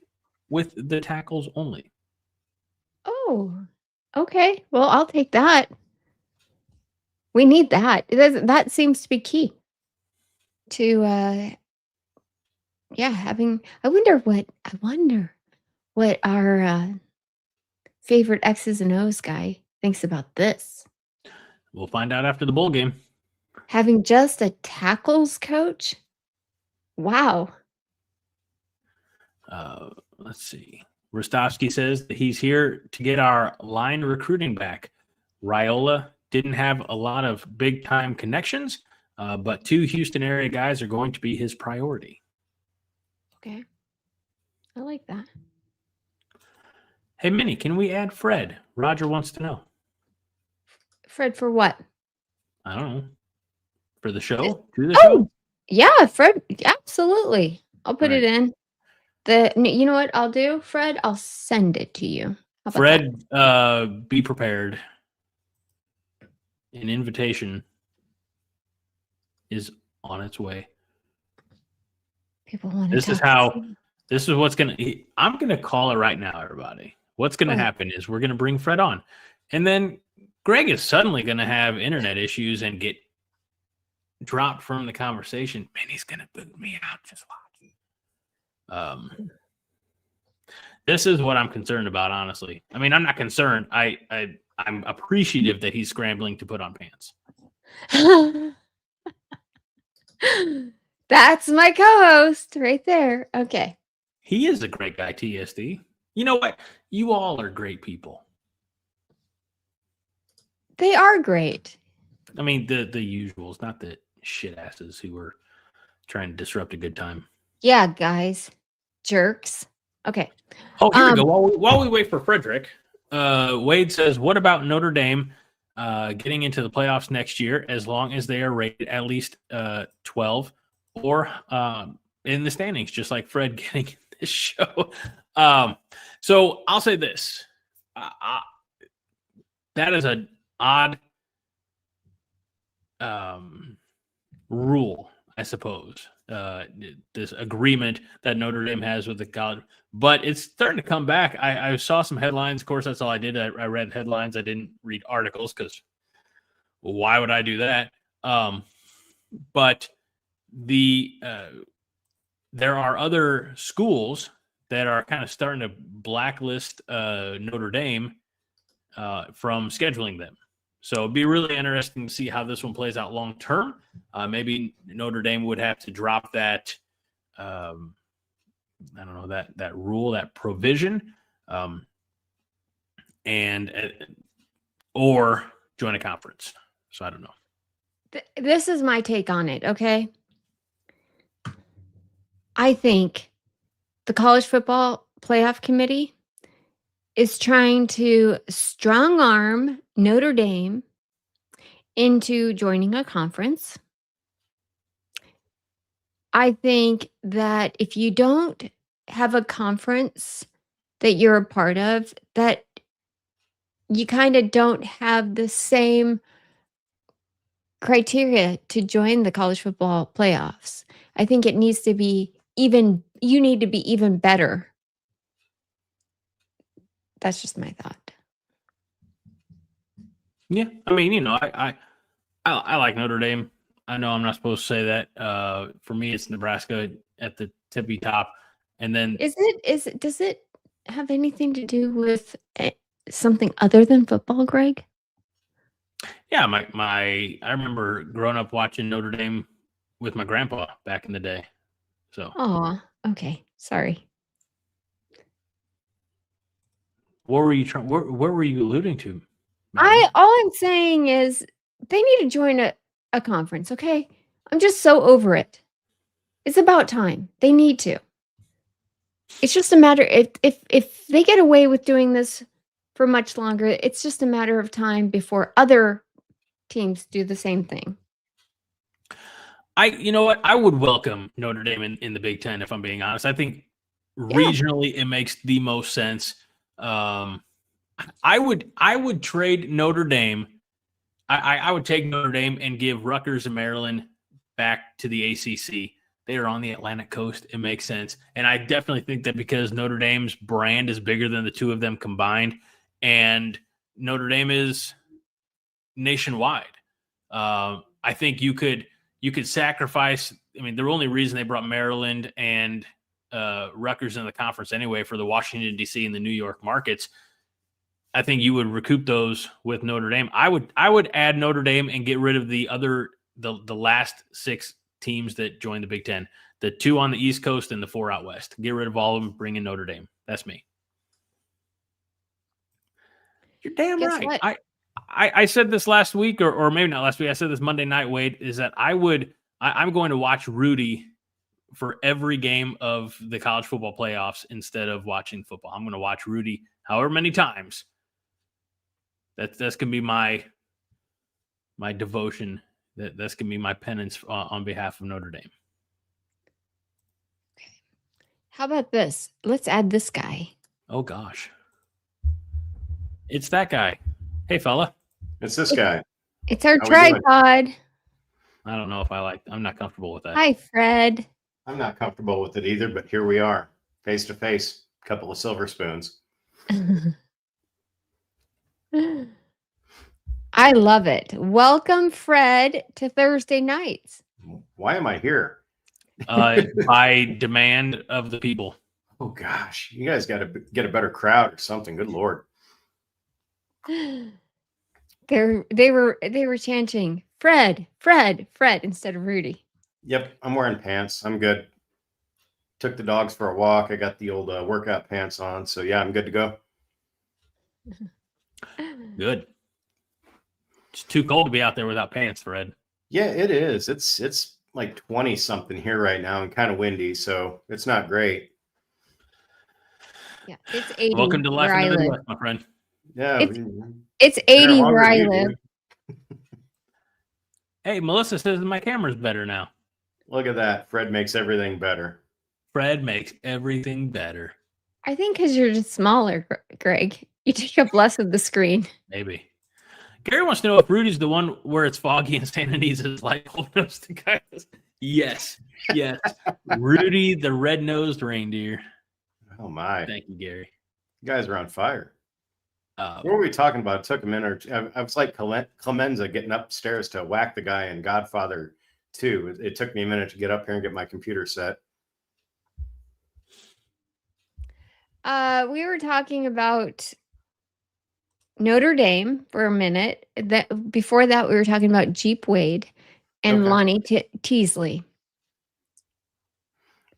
with the tackles only. Oh, okay. Well, I'll take that. We need that. That seems to be key. to having. I wonder what our favorite X's and O's guy thinks about this. We'll find out after the bowl game. Having just a tackles coach? Wow. Let's see. Rostovsky says that he's here to get our line recruiting back. Raiola didn't have a lot of big-time connections, but 2 Houston area guys are going to be his priority. Okay. I like that. Hey, Minnie, can we add Fred? Roger wants to know. Fred for what? I don't know. For the show? To the show? Yeah, Fred. Absolutely. I'll put Right. it in. You know what I'll do, Fred? I'll send it to you. How about Fred, that? be prepared. An invitation is on its way. People want to. This is what's going to, I'm going to call it right now, everybody. What's going to happen is we're going to bring Fred on. And then Greg is suddenly going to have internet issues and get dropped from the conversation. Man, he's going to boot me out. Just watch. This is what I'm concerned about, honestly. I mean, I'm not concerned. I'm appreciative that he's scrambling to put on pants. That's my co-host right there. Okay. He is a great guy, TSD. You know what? You all are great people. They are great. I mean, the usuals, not the shit asses who were trying to disrupt a good time. Yeah, guys. Jerks. Okay. Oh, here we go. While we wait for Frederick, Wade says, what about Notre Dame getting into the playoffs next year as long as they are rated at least 12 or in the standings, just like Fred getting this show? So I'll say this. That is an odd rule, I suppose. This agreement that Notre Dame has with the college, but it's starting to come back. I saw some headlines. Of course, that's all I did. I read headlines. I didn't read articles because why would I do that? But there are other schools that are kind of starting to blacklist Notre Dame from scheduling them. So it'd be really interesting to see how this one plays out long term. Maybe Notre Dame would have to drop that, I don't know, that rule, that provision, or join a conference. So I don't know. This is my take on it, okay? I think the College Football Playoff Committee is trying to strong arm Notre Dame into joining a conference. I think that if you don't have a conference that you're a part of, that you kind of don't have the same criteria to join the college football playoffs. I think it needs to be you need to be even better. That's just my thought. Yeah, I mean, you know, I like Notre Dame. I know I'm not supposed to say that. For me, it's Nebraska at the tippy top, and then Does it have anything to do with something other than football, Greg? Yeah, I remember growing up watching Notre Dame with my grandpa back in the day. So. Oh, okay. Sorry. What were you trying? Where were you alluding to? All I'm saying is they need to join a conference. Okay, I'm just so over it. It's about time. They need to. It's just a matter if they get away with doing this for much longer, it's just a matter of time before other teams do the same thing. You know what? I would welcome Notre Dame in the Big Ten, if I'm being honest. I think regionally it makes the most sense. I would trade Notre Dame. I would take Notre Dame and give Rutgers and Maryland back to the ACC. They are on the Atlantic coast. It makes sense. And I definitely think that because Notre Dame's brand is bigger than the two of them combined, and Notre Dame is nationwide, I think you could sacrifice I mean, the only reason they brought Maryland and Rutgers in the conference anyway for the Washington, D.C. and the New York markets, I think you would recoup those with Notre Dame. I would add Notre Dame and get rid of the last 6 teams that joined the Big Ten, the 2 on the East Coast and the 4 out West. Get rid of all of them, bring in Notre Dame. That's me. You're damn Guess right. what? I said this last week, or maybe not last week. I said this Monday night, Wade, is that I'm going to watch Rudy for every game of the college football playoffs instead of watching football. I'm going to watch Rudy however many times. That's going to be my devotion. That's going to be my penance on behalf of Notre Dame. Okay. How about this? Let's add this guy. Oh, gosh. It's that guy. Hey, fella. It's this guy. It's our How we doing? tripod. I don't know if I'm not comfortable with that. Hi, Fred. I'm not comfortable with it either, but here we are, face to face, couple of silver spoons. I love it. Welcome, Fred, to Thursday nights. Why am I here? By demand of the people. Oh gosh, you guys got to get a better crowd or something. Good Lord. They were chanting Fred, Fred, Fred instead of Rudy. Yep, I'm wearing pants. I'm good. Took the dogs for a walk. I got the old workout pants on, so yeah, I'm good to go. Good. It's too cold to be out there without pants, Fred. Yeah, it is. It's like 20 something here right now and kind of windy, so it's not great. Yeah, it's 80. Welcome to life where in I the live. Midwest, my friend. Yeah, It's they're 80 longer where I than you, live. dude. Hey, Melissa says my camera's better now. Look at that. Fred makes everything better. Fred makes everything better. I think because you're just smaller, Greg. You take up less of the screen. Maybe. Gary wants to know if Rudy's the one where it's foggy and Santa Anita's is like holding us to guys. Yes. Rudy, the red-nosed reindeer. Oh my. Thank you, Gary. You guys are on fire. What were we talking about? It took a minute or two. I was like Clemenza getting upstairs to whack the guy in Godfather 2. It took me a minute to get up here and get my computer set. We were talking about Notre Dame for a minute. That before that, we were talking about Jeep Wade and Okay. Lonnie Teasley.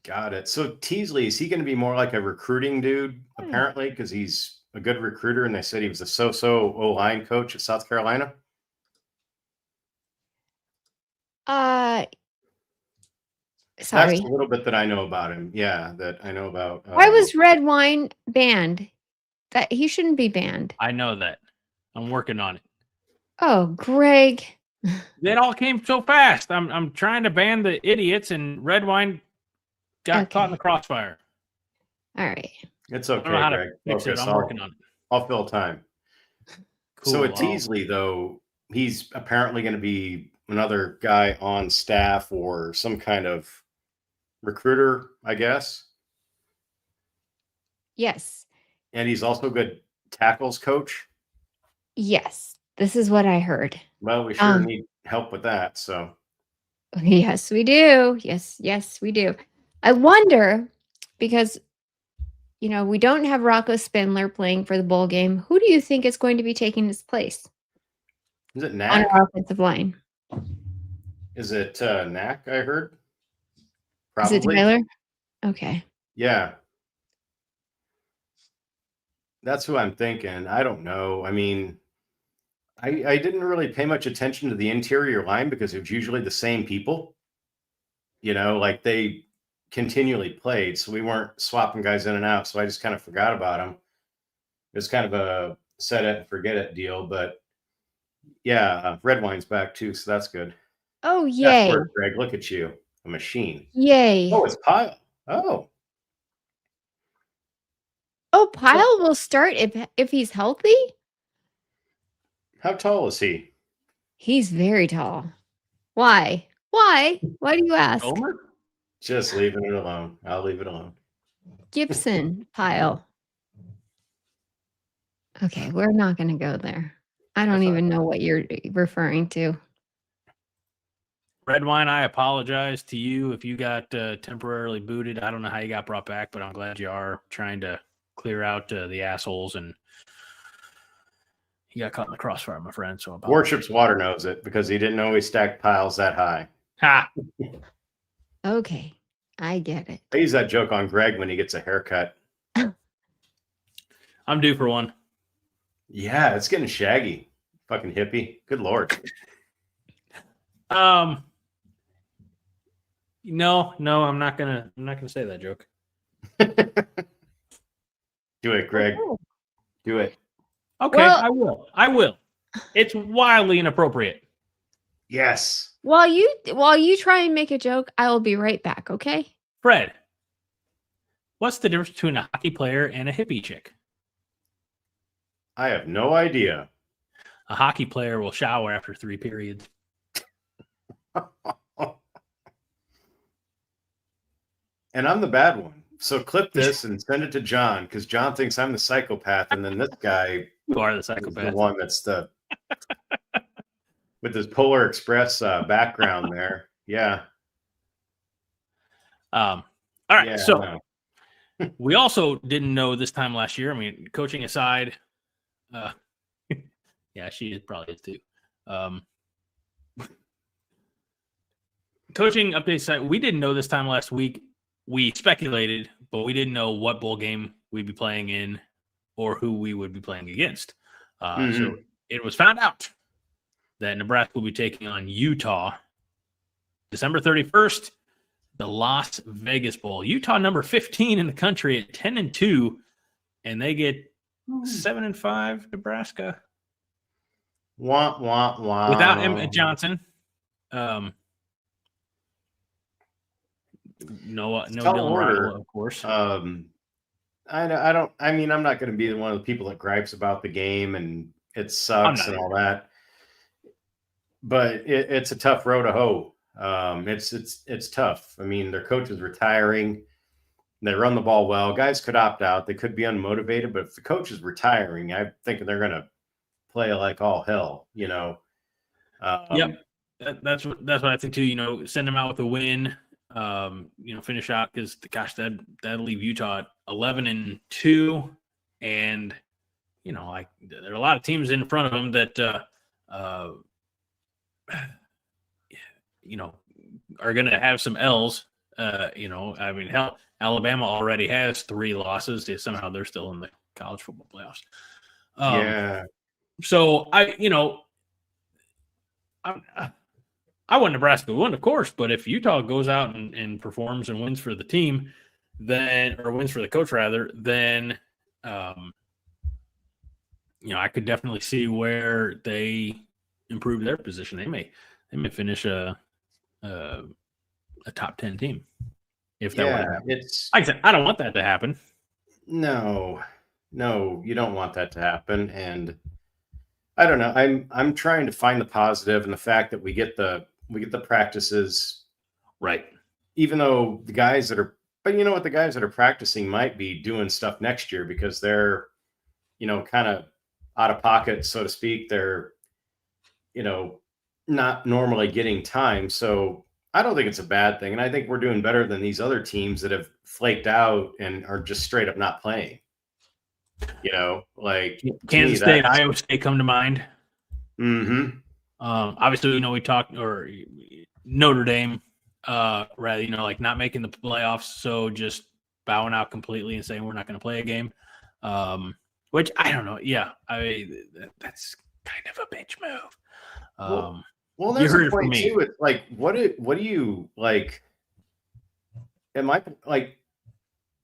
Got it. So Teasley, is he going to be more like a recruiting dude, Hmm. apparently, because he's a good recruiter, and they said he was a so-so O-line coach at South Carolina? Sorry. That's a little bit that I know about him. Yeah, that I know about. Why was red wine banned? That he shouldn't be banned. I know that. I'm working on it. Oh, Greg. It all came so fast. I'm trying to ban the idiots, and red wine got caught in the crossfire. All right. It's I okay, don't know how Greg. to fix it. I'm working on it. I'll fill time. Cool. So at Teasley, though, he's apparently going to be another guy on staff or some kind of recruiter, I guess. Yes. And he's also a good tackles coach. Yes. This is what I heard. Well, we sure need help with that. So Yes, we do. Yes, we do. I wonder because we don't have Rocco Spindler playing for the bowl game. Who do you think is going to be taking his place is it on Knack? our offensive line? Is it Knack? I heard. Is it Tyler? Okay. Yeah. That's who I'm thinking. I don't know. I mean, I didn't really pay much attention to the interior line because it was usually the same people. Like they continually played, so we weren't swapping guys in and out. So I just kind of forgot about them. It was kind of a set it and forget it deal. But yeah, red wine's back too, so that's good. Oh, That's yay. work, Greg. Look at you, a machine. Yay. Oh, it's Pyle. Oh, Oh, Pyle will start if he's healthy? how tall is he? He's very tall. Why? Why do you ask? Homer? Just leaving it alone. I'll leave it alone. Gibson Pyle. Okay, we're not going to go there. I don't even know what you're referring to. Red Wine, I apologize to you if you got temporarily booted. I don't know how you got brought back, but I'm glad you are trying to clear out the assholes, and you got caught in the crossfire, my friend. So Worship's Water knows it because he didn't know he stacked piles that high. Ha! Okay, I get it. I use that joke on Greg when he gets a haircut. I'm due for one. Yeah, it's getting shaggy. Fucking hippie. Good Lord. No, I'm not gonna say that joke. Do it, Greg. Do it. Okay, Well- I will. It's wildly inappropriate. Yes. While you try and make a joke, I will be right back, okay? Fred, what's the difference between a hockey player and a hippie chick? I have no idea. A hockey player will shower after 3 periods. And I'm the bad one. So clip this and send it to John because John thinks I'm the psychopath, and then this guy You are the is psychopath. the one that's the with his Polar Express background there. Yeah. All right. Yeah, So no. we also didn't know this time last year. I mean, coaching aside, yeah, she probably is too. Coaching update side, we didn't know this time last week. We speculated, but we didn't know what bowl game we'd be playing in or who we would be playing against. So it was found out that Nebraska will be taking on Utah December 31st, the Las Vegas Bowl. Utah number 15 in the country at 10-2, and they get 7-5 Nebraska. Wah, wah, wah. Without Emmett Johnson. No Dylan Riley, of course. I'm not going to be one of the people that gripes about the game and it sucks and all that. But it's a tough road to hoe. It's tough. I mean, their coach is retiring. They run the ball well. Guys could opt out. They could be unmotivated, but if the coach is retiring, I'm thinking they're going to play like all hell. Yep, that's what I think too. Send them out with a win. Finish out because that'll leave Utah at 11-2, and there are a lot of teams in front of them that are going to have some L's. Hell, Alabama already has 3 losses. Somehow they're still in the college football playoffs. Yeah. So I want Nebraska to win, of course, but if Utah goes out and performs and wins for the team, or wins for the coach rather, then I could definitely see where they improve their position. They may finish a top 10 team if that were to happen. Like I said, I don't want that to happen. No, you don't want that to happen, and I don't know. I'm trying to find the positive in the fact that we get the practices, right? Even though the guys that are, but you know what, the guys that are practicing might be doing stuff next year because they're, kind of out of pocket, so to speak. They're, not normally getting time. So I don't think it's a bad thing. And I think we're doing better than these other teams that have flaked out and are just straight up not playing. Like Kansas State, Iowa State come to mind. Mm-hmm. Obviously, we talked, or Notre Dame, rather, like not making the playoffs. So just bowing out completely and saying we're not going to play a game, which I don't know. Yeah, that's kind of a bitch move. Well, that's the point too. It's like, what do you like? Am I like,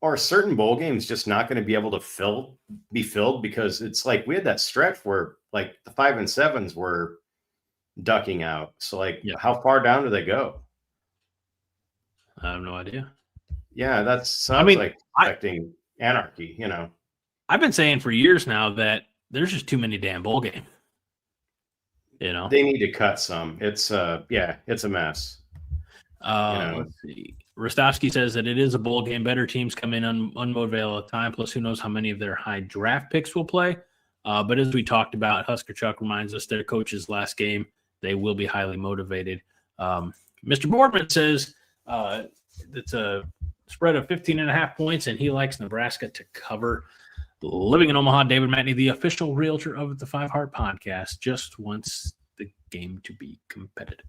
are certain bowl games just not going to be able to be filled because it's like we had that stretch where like the 5 and 7s were ducking out. So like, how far down do they go? I have no idea. Yeah, that sounds like expecting anarchy. I've been saying for years now that there's just too many damn bowl games. They need to cut some. It's it's a mess. Let's see. Rostovsky says that it is a bowl game. Better teams come in unmotivated all the time. Plus, who knows how many of their high draft picks will play. But as we talked about, Husker Chuck reminds us their coach's last game, they will be highly motivated. Mr. Boardman says it's a spread of 15.5 points, and he likes Nebraska to cover. Living in Omaha, David Matney, the official realtor of the 5 Heart Podcast, just wants the game to be competitive.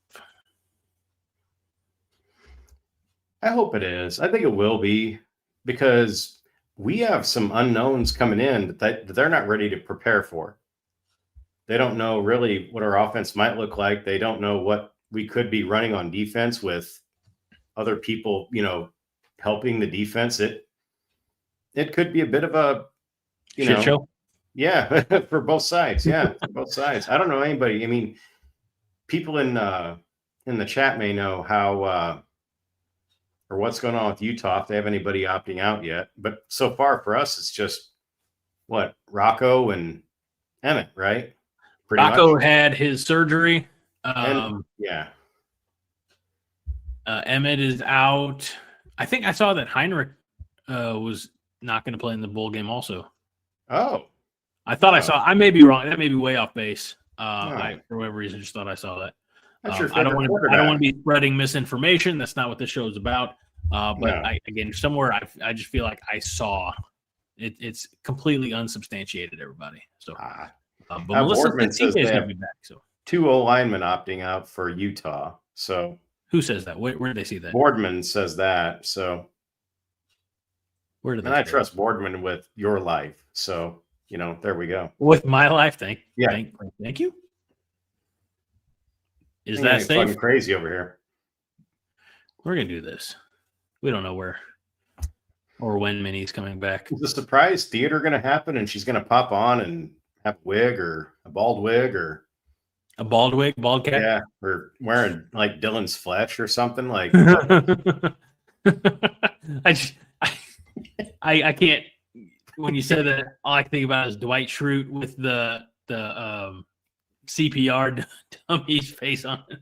I hope it is. I think it will be, because we have some unknowns coming in that they're not ready to prepare for. They don't know really what our offense might look like. They don't know what we could be running on defense with other people, helping the defense. It could be a bit of a Shit show. Yeah, for both sides. Yeah, for both sides. I don't know anybody. I mean, people in the chat may know how or what's going on with Utah, if they have anybody opting out yet. But so far for us, it's just what, Rocco and Emmett, right? Pretty Rocco much. had his surgery. Yeah. Emmett is out. I think I saw that Heinrich was not going to play in the bowl game also. Oh. I thought I saw. I may be wrong. That may be way off base. I, for whatever reason, just thought I saw that. That's your I don't favorite want to quarterback. be spreading misinformation. That's not what this show is about. But No. again, somewhere I just feel like I saw it. It's completely unsubstantiated, everybody. So, but Melissa Boardman says says they going to have be back. So 2 O-linemen opting out for Utah. So who says that? Where did they see that? Boardman says that. So Where did they? and I trust Boardman with your life. So, there we go. With my life, thank you. Is that safe? Fucking crazy over here. We're gonna do this. We don't know where or when Minnie's coming back. Is the surprise theater going to happen and she's going to pop on and have a wig or a bald wig or a bald wig, bald cat? Yeah, or wearing like Dylan's flesh or something like. I can't. When you said that, all I can think about is Dwight Schrute with the CPR dummy's face on it.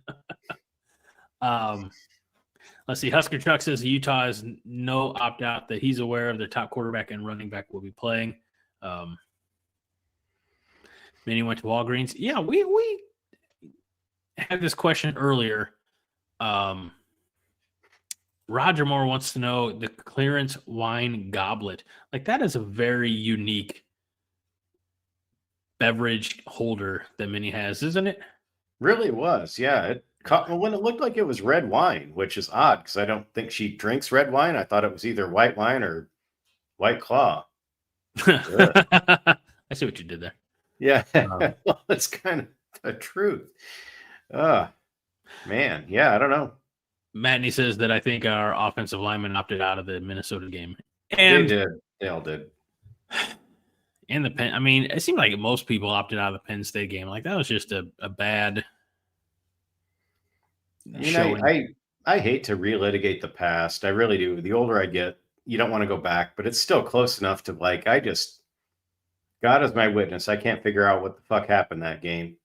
Let's see. Husker Chuck says Utah is no opt-out that he's aware of. Their top quarterback and running back will be playing. Minnie went to Walgreens. Yeah, we had this question earlier. Roger Moore wants to know the clearance wine goblet. Like, that is a very unique beverage holder that Minnie has, isn't it? Really was. Yeah. It caught when it looked like it was red wine, which is odd because I don't think she drinks red wine. I thought it was either white wine or White Claw. I see what you did there. Yeah. Well, that's kind of the truth. Man. Yeah. I don't know. Matney says that I think our offensive lineman opted out of the Minnesota game. And they did. They all did. And the Penn, I mean, it seemed like most people opted out of the Penn State game. Like, that was just a bad showing. I hate to relitigate the past. I really do. The older I get, you don't want to go back, but it's still close enough to like, God is my witness. I can't figure out what the fuck happened that game.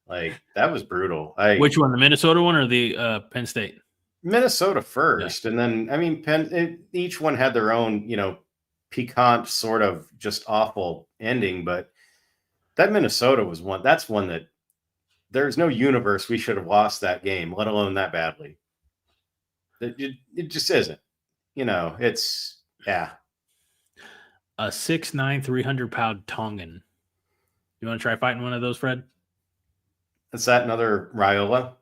Like, that was brutal. Which one, the Minnesota one or the Penn State? Minnesota first. Yeah. And then, I mean, each one had their own, piquant sort of just awful ending. But that Minnesota was one. That's one that there's no universe we should have lost that game, let alone that badly. It just isn't. It's, yeah. A 6'9", 300-pound Tongan. You want to try fighting one of those, Fred? Is that another Raiola?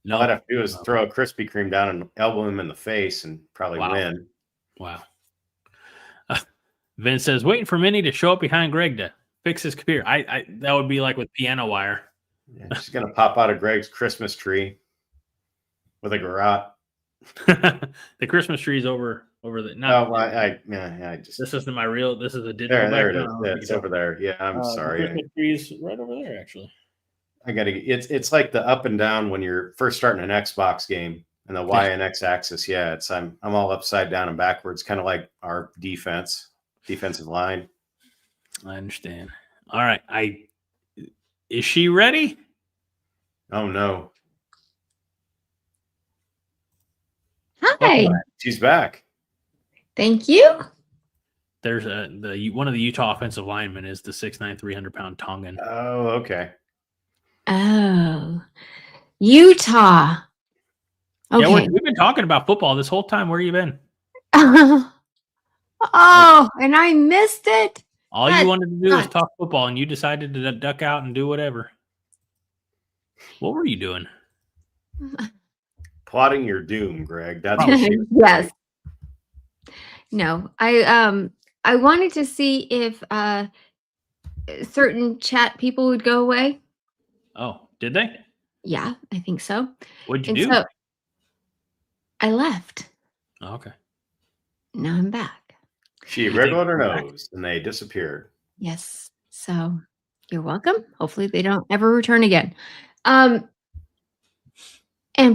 No. All I'd have to do is throw a Krispy Kreme down and elbow him in the face and probably win. Wow. Vince says, waiting for Minnie to show up behind Greg to fix his computer. That would be like with piano wire. Yeah, she's going to pop out of Greg's Christmas tree with a garrote. The Christmas tree is over the. No, I just. This isn't my real. This is a digital. There it is. Yeah, it's over there. Yeah, I'm sorry. The Christmas tree is right over there, actually. I gotta. It's like the up and down when you're first starting an Xbox game and the Y and X axis. Yeah, I'm all upside down and backwards, kind of like our defensive line. I understand. All right, is she ready? Oh no. Hi. Oh, she's back. Thank you. There's one of the Utah offensive linemen is the 6'9", 300-pound Tongan. Oh, okay. Oh, Utah. Yeah, Okay. we've been talking about football this whole time. Where you been? Oh, and I missed it. All you That's wanted to do was nuts. talk football, and you decided to duck out and do whatever. What were you doing? Plotting your doom, Greg. That's what she was Yes. doing. No, I wanted to see if certain chat people would go away. Oh, did they? Yeah, I think so. What'd you And do? so I left. Oh, okay. Now I'm back. She wriggled her nose and they disappeared. Yes. So you're welcome. Hopefully they don't ever return again. And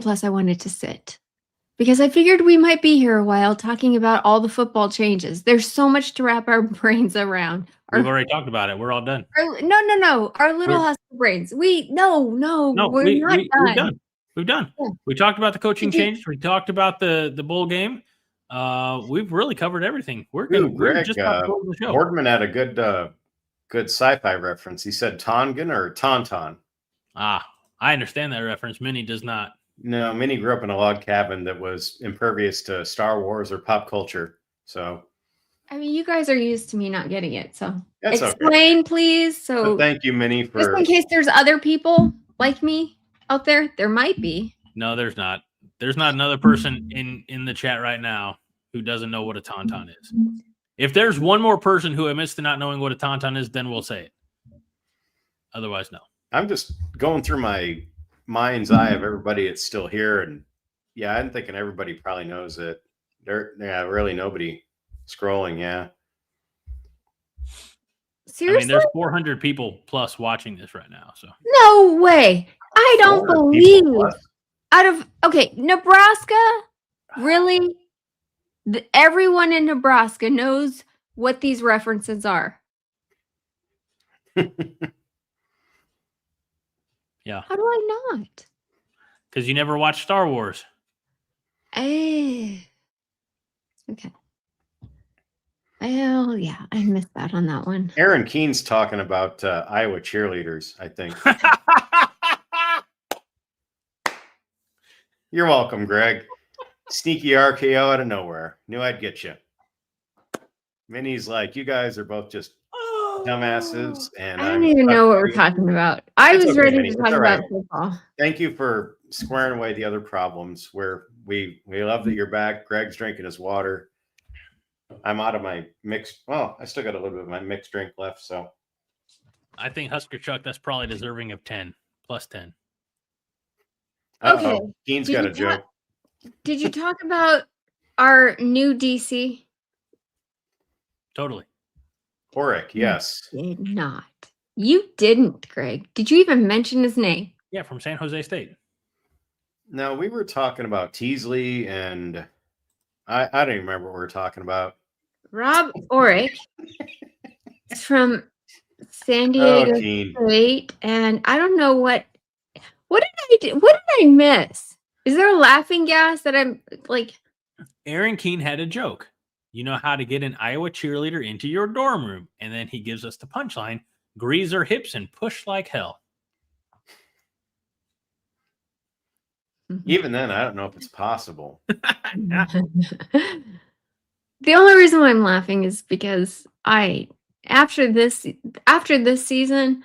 plus I wanted to sit because I figured we might be here a while talking about all the football changes. There's so much to wrap our brains around. We've already talked about it. We're all done. No. Our little Husker brains. We're not done. We've done. Yeah. We talked about the coaching Did you- change. We talked about the bowl game. We've really covered everything. We're Ooh, good. Greg, We're just about to close the show. Boardman had a good sci-fi reference. He said Tongan or Tauntaun. Ah, I understand that reference. Minnie does not. No, Minnie grew up in a log cabin that was impervious to Star Wars or pop culture. So I mean, you guys are used to me not getting it. So that's explain, please. So But thank you, Minnie, just for in case there's other people like me out there, there might be. No, there's not. There's not another person in the chat right now who doesn't know what a tauntaun is. If there's one more person who admits to not knowing what a tauntaun is, then we'll say it. Otherwise, no. I'm just going through my mind's eye of everybody that's still here, and yeah, I'm thinking everybody probably knows it. Really nobody scrolling. Yeah, Seriously? I mean, there's 400 people plus watching this right now. So No way. I don't 400 believe people plus. Nebraska? Really? Everyone in Nebraska knows what these references are. Yeah. How do I not? Because you never watched Star Wars. Okay. Well, yeah, I missed out on that one. Aaron Keene's talking about Iowa cheerleaders, I think. You're welcome, Greg. Sneaky RKO out of nowhere. Knew I'd get you. Minnie's like, you guys are both just dumbasses. And I don't even know what we're talking about. I It's was okay, ready Minnie. to It's talk all about right. football. Thank you for squaring away the other problems where we love that you're back. Greg's drinking his water. I'm out of my mixed. Well, I still got a little bit of my mixed drink left. So I think Husker Chuck, that's probably deserving of 10 plus 10. Okay. Keene's Did got you a joke. Did you talk about our new DC? Totally. Oric, yes. Did not. You didn't, Greg. Did you even mention his name? Yeah, from San Jose State. No, we were talking about Teasley, and I don't even remember what we were talking about. Rob Oric is from San Diego Keene. State, and I don't know what did I do? What did I miss? Is there a laughing gas that I'm like? Aaron Keene had a joke. You know how to get an Iowa cheerleader into your dorm room. And then he gives us the punchline, grease her hips and push like hell. Even then, I don't know if it's possible. The only reason why I'm laughing is because after this season,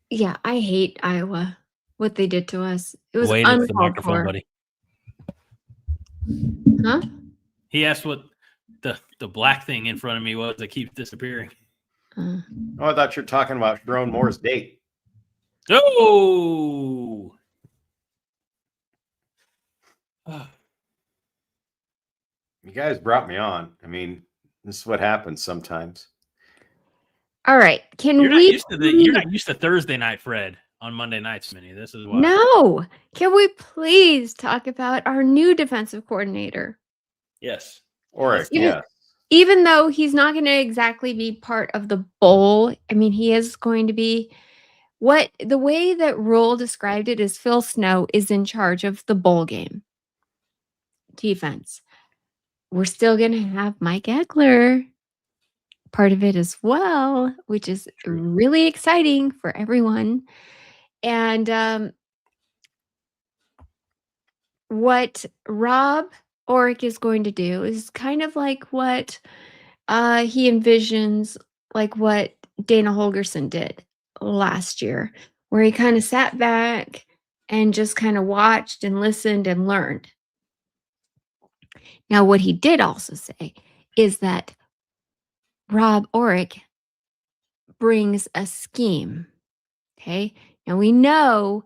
yeah, I hate Iowa. What they did to us. It was Wait, it's the uncalled microphone, for. buddy. Huh? He asked what the black thing in front of me was that keeps disappearing. Oh, I thought you were talking about Sharon Moore's date. Oh! You guys brought me on. I mean, this is what happens sometimes. All right. You're not used to Thursday night Fred on Monday nights, Minnie. This is why. No. Can we please talk about our new defensive coordinator? Yes. Oric, yes. Even though he's not going to exactly be part of the bowl, I mean, he is going to be the way that Roll described it is Phil Snow is in charge of the bowl game defense. We're still going to have Mike Eckler part of it as well, which is really exciting for everyone. And what Rob Oric is going to do is kind of like what he envisions, like what Dana Holgerson did last year, where he kind of sat back and just kind of watched and listened and learned. Now, what he did also say is that Rob Oric brings a scheme. Okay. Now we know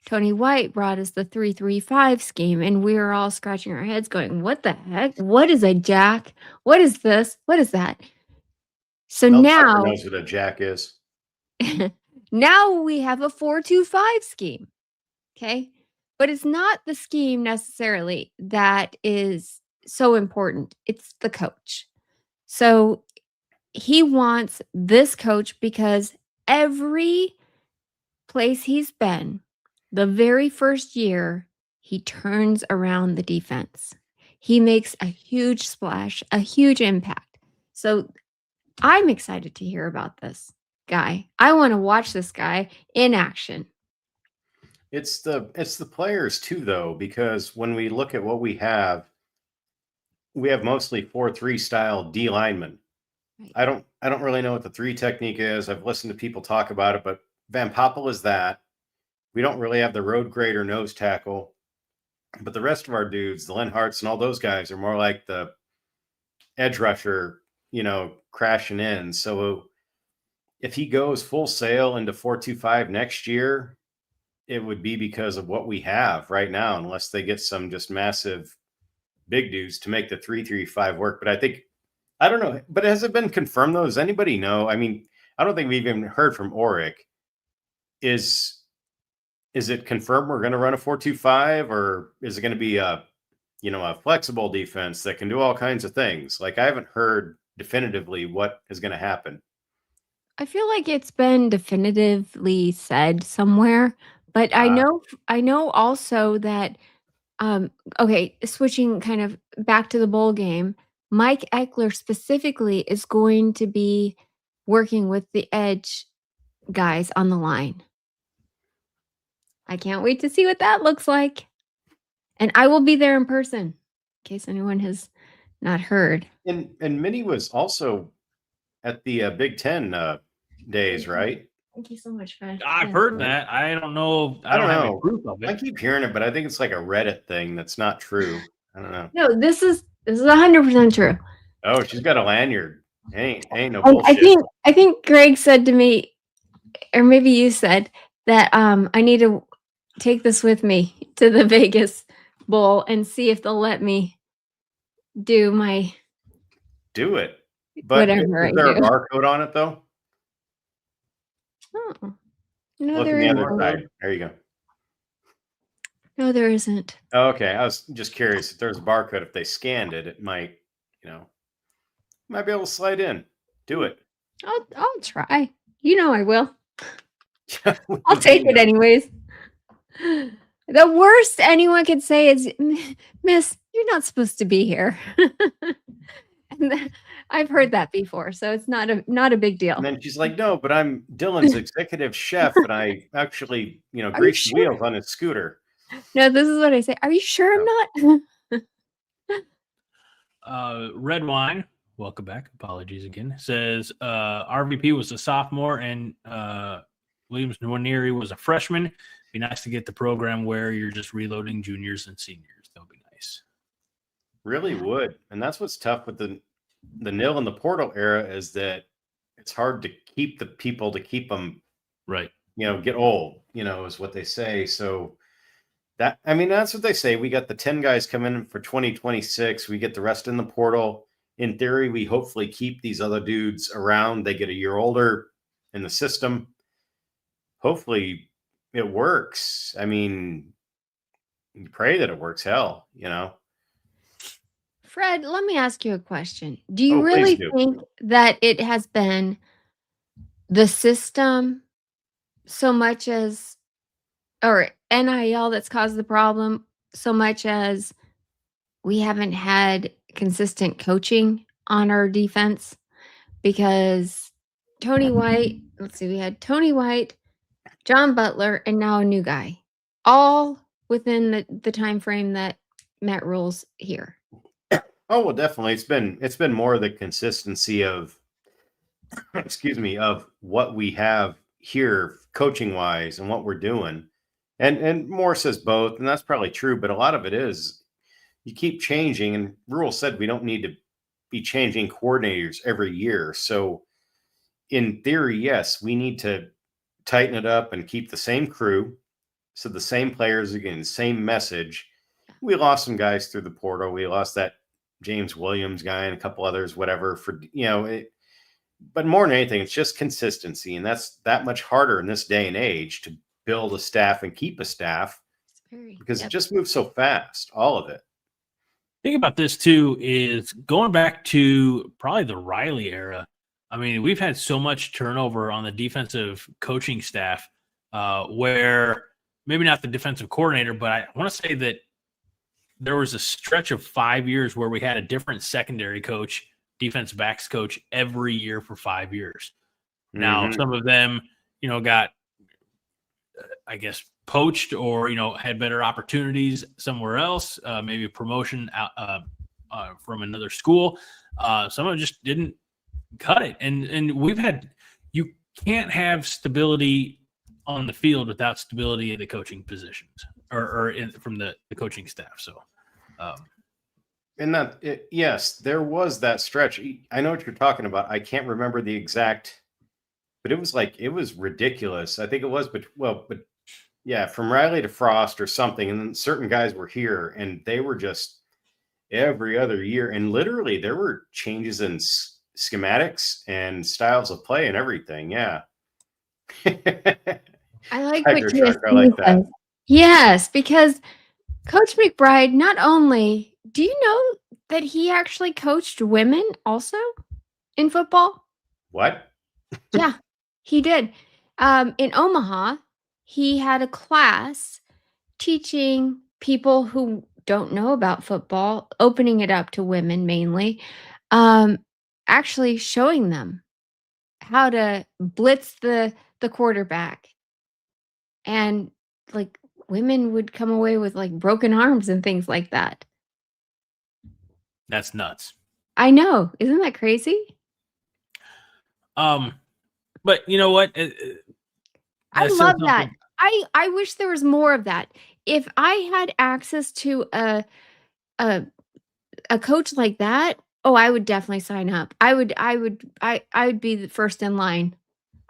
Tony White brought us the 3-3-5 scheme, and we were all scratching our heads going, what the heck? What is a jack? What is this? What is that? So Mel Tucker now, knows what a jack is. now we have a 4-2-5 scheme. Okay. But it's not the scheme necessarily that is so important. It's the coach. So he wants this coach because every place he's been, the very first year, he turns around the defense. He makes a huge splash, a huge impact. So I'm excited to hear about this guy. I want to watch this guy in action. It's the players too, though, because when we look at what we have mostly 4-3 style D linemen. Right. I don't really know what the 3 technique is. I've listened to people talk about it, but Van Poppel is that. We don't really have the road grader nose tackle, but the rest of our dudes, the Len Harts and all those guys, are more like the edge rusher, crashing in. So if he goes full sail into 4-2-5 next year, it would be because of what we have right now, unless they get some just massive big dudes to make the 3-3-5 work. But I don't know. But has it been confirmed though? Does anybody know? I mean, I don't think we've even heard from Oric. Is it confirmed we're going to run a 4-2-5, or is it going to be a flexible defense that can do all kinds of things? Like, I haven't heard definitively what is going to happen. I feel like it's been definitively said somewhere, but I know also that okay, switching kind of back to the bowl game, Mike Eckler specifically is going to be working with the edge guys on the line. I can't wait to see what that looks like. And I will be there in person, in case anyone has not heard. And Minnie was also at the Big Ten days, right? Thank you so much, Fred. I've heard that. I don't know. I don't have any proof of I it. keep hearing it, but I think it's like a Reddit thing that's not true. I don't know. No, this is 100% true. Oh, she's got a lanyard. Ain't no bullshit. I think Greg said to me, or maybe you said that I need to take this with me to the Vegas Bowl and see if they'll let me do it. But whatever is there I a do. barcode on it though? Oh. No, Look there on the other isn't. side. There you go. No, there isn't. Oh, okay. I was just curious if there's a barcode. If they scanned it, it might, might be able to slide in. Do it. I'll try. I will. I'll take it anyways. The worst anyone could say is, Miss, you're not supposed to be here. And I've heard that before, so it's not a big deal. And then she's like, no, but I'm Dylan's executive chef, and I actually, grease the wheels on his scooter. No, this is what I say. Are you sure I'm not? Red Wine, welcome back. Apologies again. Says RVP was a sophomore and Williams Nwaneri was a freshman. Be nice to get the program where you're just reloading juniors and seniors. That would be nice. Really would. And that's what's tough with the nil and the portal era, is that it's hard to keep the people, to keep them right. Get old, is what they say. So that's what they say. We got the 10 guys coming in for 2026. We get the rest in the portal. In theory, we hopefully keep these other dudes around. They get a year older in the system. Hopefully it works. I mean, you pray that it works. Hell, Fred, let me ask you a question. Do you really think that it has been the system so much as, or NIL, that's caused the problem so much as we haven't had consistent coaching on our defense? Because Tony White, we had Tony White, John Butler, and now a new guy, all within the time frame that Matt rules here. Oh, well, definitely. It's been more the consistency of, excuse me, of what we have here coaching wise and what we're doing. And Moore says both, and that's probably true, but a lot of it is you keep changing, and Rule said we don't need to be changing coordinators every year. So in theory, yes, we need to tighten it up and keep the same crew. So the same players, again, the same message. We lost some guys through the portal. We lost that James Williams guy and a couple others, whatever, for, but more than anything, it's just consistency. And that's that much harder in this day and age to build a staff and keep a staff because it just moves so fast, all of it. Think about this too, is going back to probably the Riley era. I mean, we've had so much turnover on the defensive coaching staff where maybe not the defensive coordinator, but I want to say that there was a stretch of 5 years where we had a different secondary coach, defense backs coach every year for 5 years. Now, some of them, got, I guess, poached or, had better opportunities somewhere else, maybe a promotion out, from another school. Some of them just didn't cut it. And you can't have stability on the field without stability in the coaching positions from the coaching staff. So, yes, there was that stretch. I know what you're talking about. I can't remember the exact, but it was ridiculous. I think it was, but yeah, from Riley to Frost or something. And then certain guys were here and they were just every other year. And literally there were changes in schematics and styles of play and everything. Yeah. I like what you I like that. Yes, because Coach McBride, not only, do you know that he actually coached women also in football? What? Yeah, he did. In Omaha, he had a class teaching people who don't know about football, opening it up to women mainly, actually showing them how to blitz the quarterback. And like women would come away with like broken arms and things like that. That's nuts. I know. Isn't that crazy? But you know what? I love that. I wish there was more of that. If I had access to a coach like that, oh, I would definitely sign up. I would be the first in line.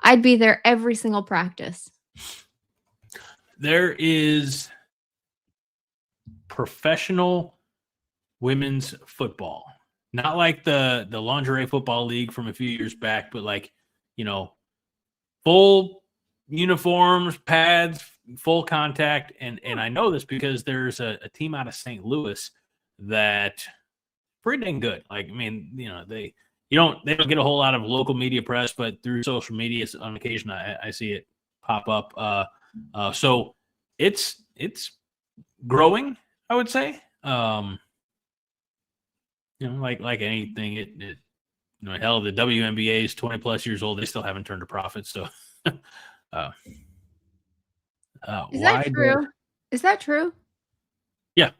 I'd be there every single practice. There is professional women's football, not like the lingerie football league from a few years back, but like, full uniforms, pads, full contact. And I know this because there's a team out of St. Louis that pretty dang good. Like, I mean, they don't get a whole lot of local media press, but through social media on occasion, I see it pop up. So it's growing, I would say. Like anything, hell, the WNBA is 20 plus years old. They still haven't turned a profit. So, is that true? Is that true? Yeah,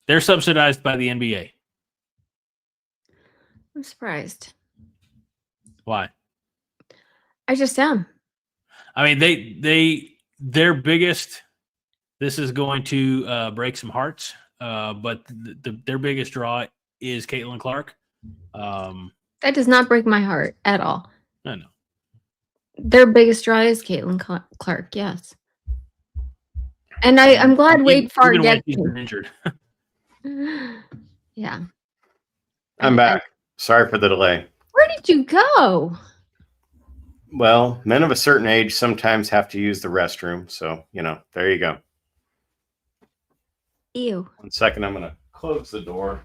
they're subsidized by the NBA. I'm surprised. Why? I just am. I mean, their biggest. This is going to break some hearts, but their biggest draw is Caitlin Clark. That does not break my heart at all. No. Their biggest draw is Caitlin Clark, yes. And I'm glad Wade Farr gets injured. Yeah. I'm back. Sorry for the delay. Where did you go? Well, men of a certain age sometimes have to use the restroom. So, there you go. Ew. 1 second. I'm going to close the door.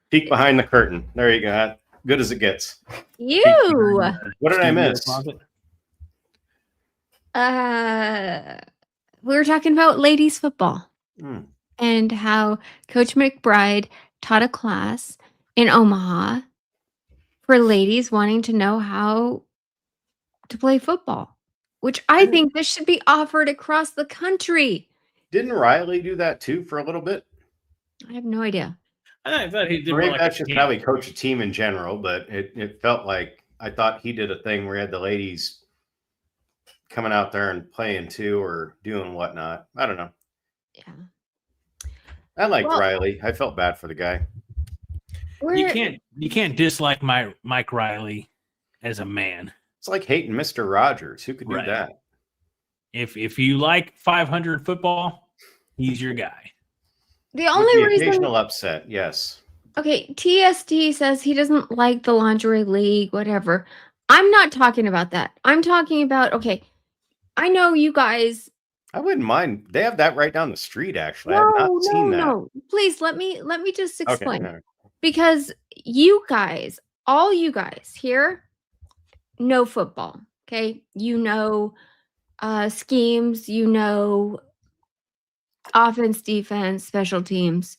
Peek behind the curtain. There you go. Good as it gets. You. What did I miss? We were talking about ladies football and how Coach McBride taught a class in Omaha for ladies wanting to know how to play football. which I think this should be offered across the country. Didn't Riley do that too for a little bit? I have no idea. I thought he did Or more maybe like that's a just camp. how he coached a team in general, but it felt like I thought he did a thing where he had the ladies coming out there and playing too or doing whatnot. I don't know. Yeah. I liked Well, Riley. I felt bad for the guy. You can't dislike Mike Riley as a man. It's like hating Mr. Rogers. Who could do Right. that? If you like 500 football, he's your guy. The With only the reason. occasional upset, yes. Okay, TSD says he doesn't like the lingerie league, whatever. I'm not talking about that. I'm talking about, okay, I know you guys. I wouldn't mind. They have that right down the street, actually. I have not seen that. No. Please let me just Okay. explain. No. Because you guys, all you guys here know football. Okay. You know schemes, you know offense, defense, special teams.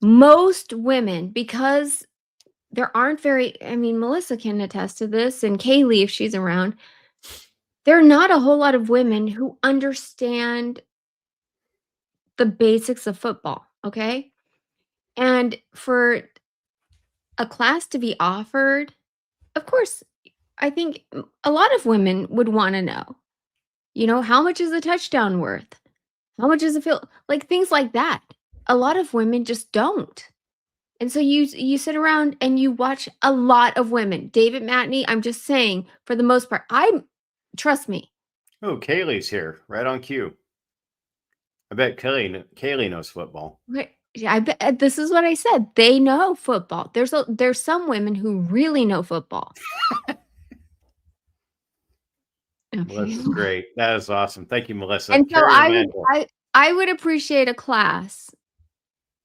Most women, because there aren't Melissa can attest to this, and Kaylee, if she's around, there are not a whole lot of women who understand the basics of football, okay? And for a class to be offered, of course, I think a lot of women would want to know, how much is a touchdown worth? How much is a field? Like things like that. A lot of women just don't. And so you sit around and you watch a lot of women. David Matney, I'm just saying, for the most part, trust me. Oh, Kaylee's here, right on cue. I bet Kaylee knows football. I bet this is what I said. They know football. There's some women who really know football. Okay. Melissa's great. That is awesome. Thank you, Melissa. And so Carry I would appreciate a class.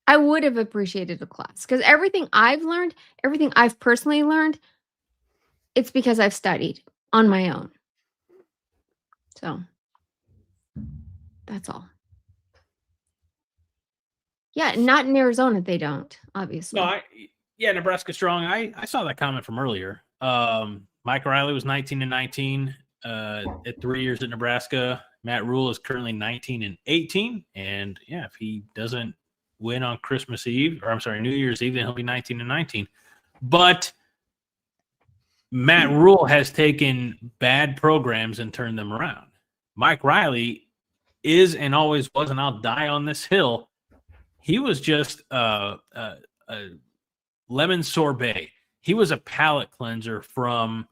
I would have appreciated a class because everything I've learned, everything I've personally learned, it's because I've studied on my own. So that's all. Yeah, not in Arizona. They don't, obviously. No, Nebraska strong. I saw that comment from earlier. Mike Riley was 19-19 at 3 years at Nebraska. Matt Rule is currently 19-18, and yeah, if he doesn't win on Christmas Eve, New Year's Eve, then he'll be 19-19. But Matt Rule has taken bad programs and turned them around. Mike Riley is and always was, and I'll die on this hill. He was just a lemon sorbet. He was a palate cleanser from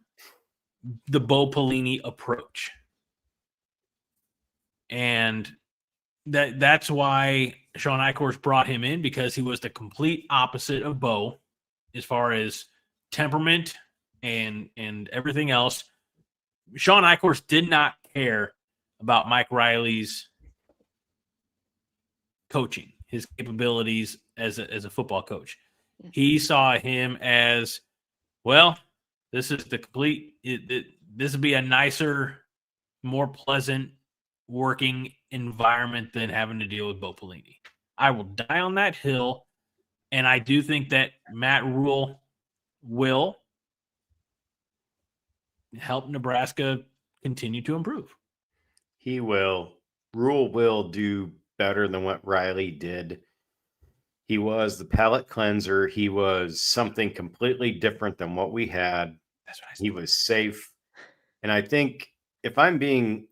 the Bo Pelini approach. And that's why Sean Eichhorst brought him in, because he was the complete opposite of Bo as far as temperament and everything else. Sean Eichhorst did not care about Mike Riley's coaching, his capabilities as a football coach. Yeah. He saw him as, well, this is the complete, this would be a nicer, more pleasant working environment than having to deal with Bo Pelini. I will die on that hill, and I do think that Matt Rule will help Nebraska continue to improve. He will. Rule will do better than what Riley did. He was the palate cleanser. He was something completely different than what we had. That's what I said. He was safe. And I think if I'm being,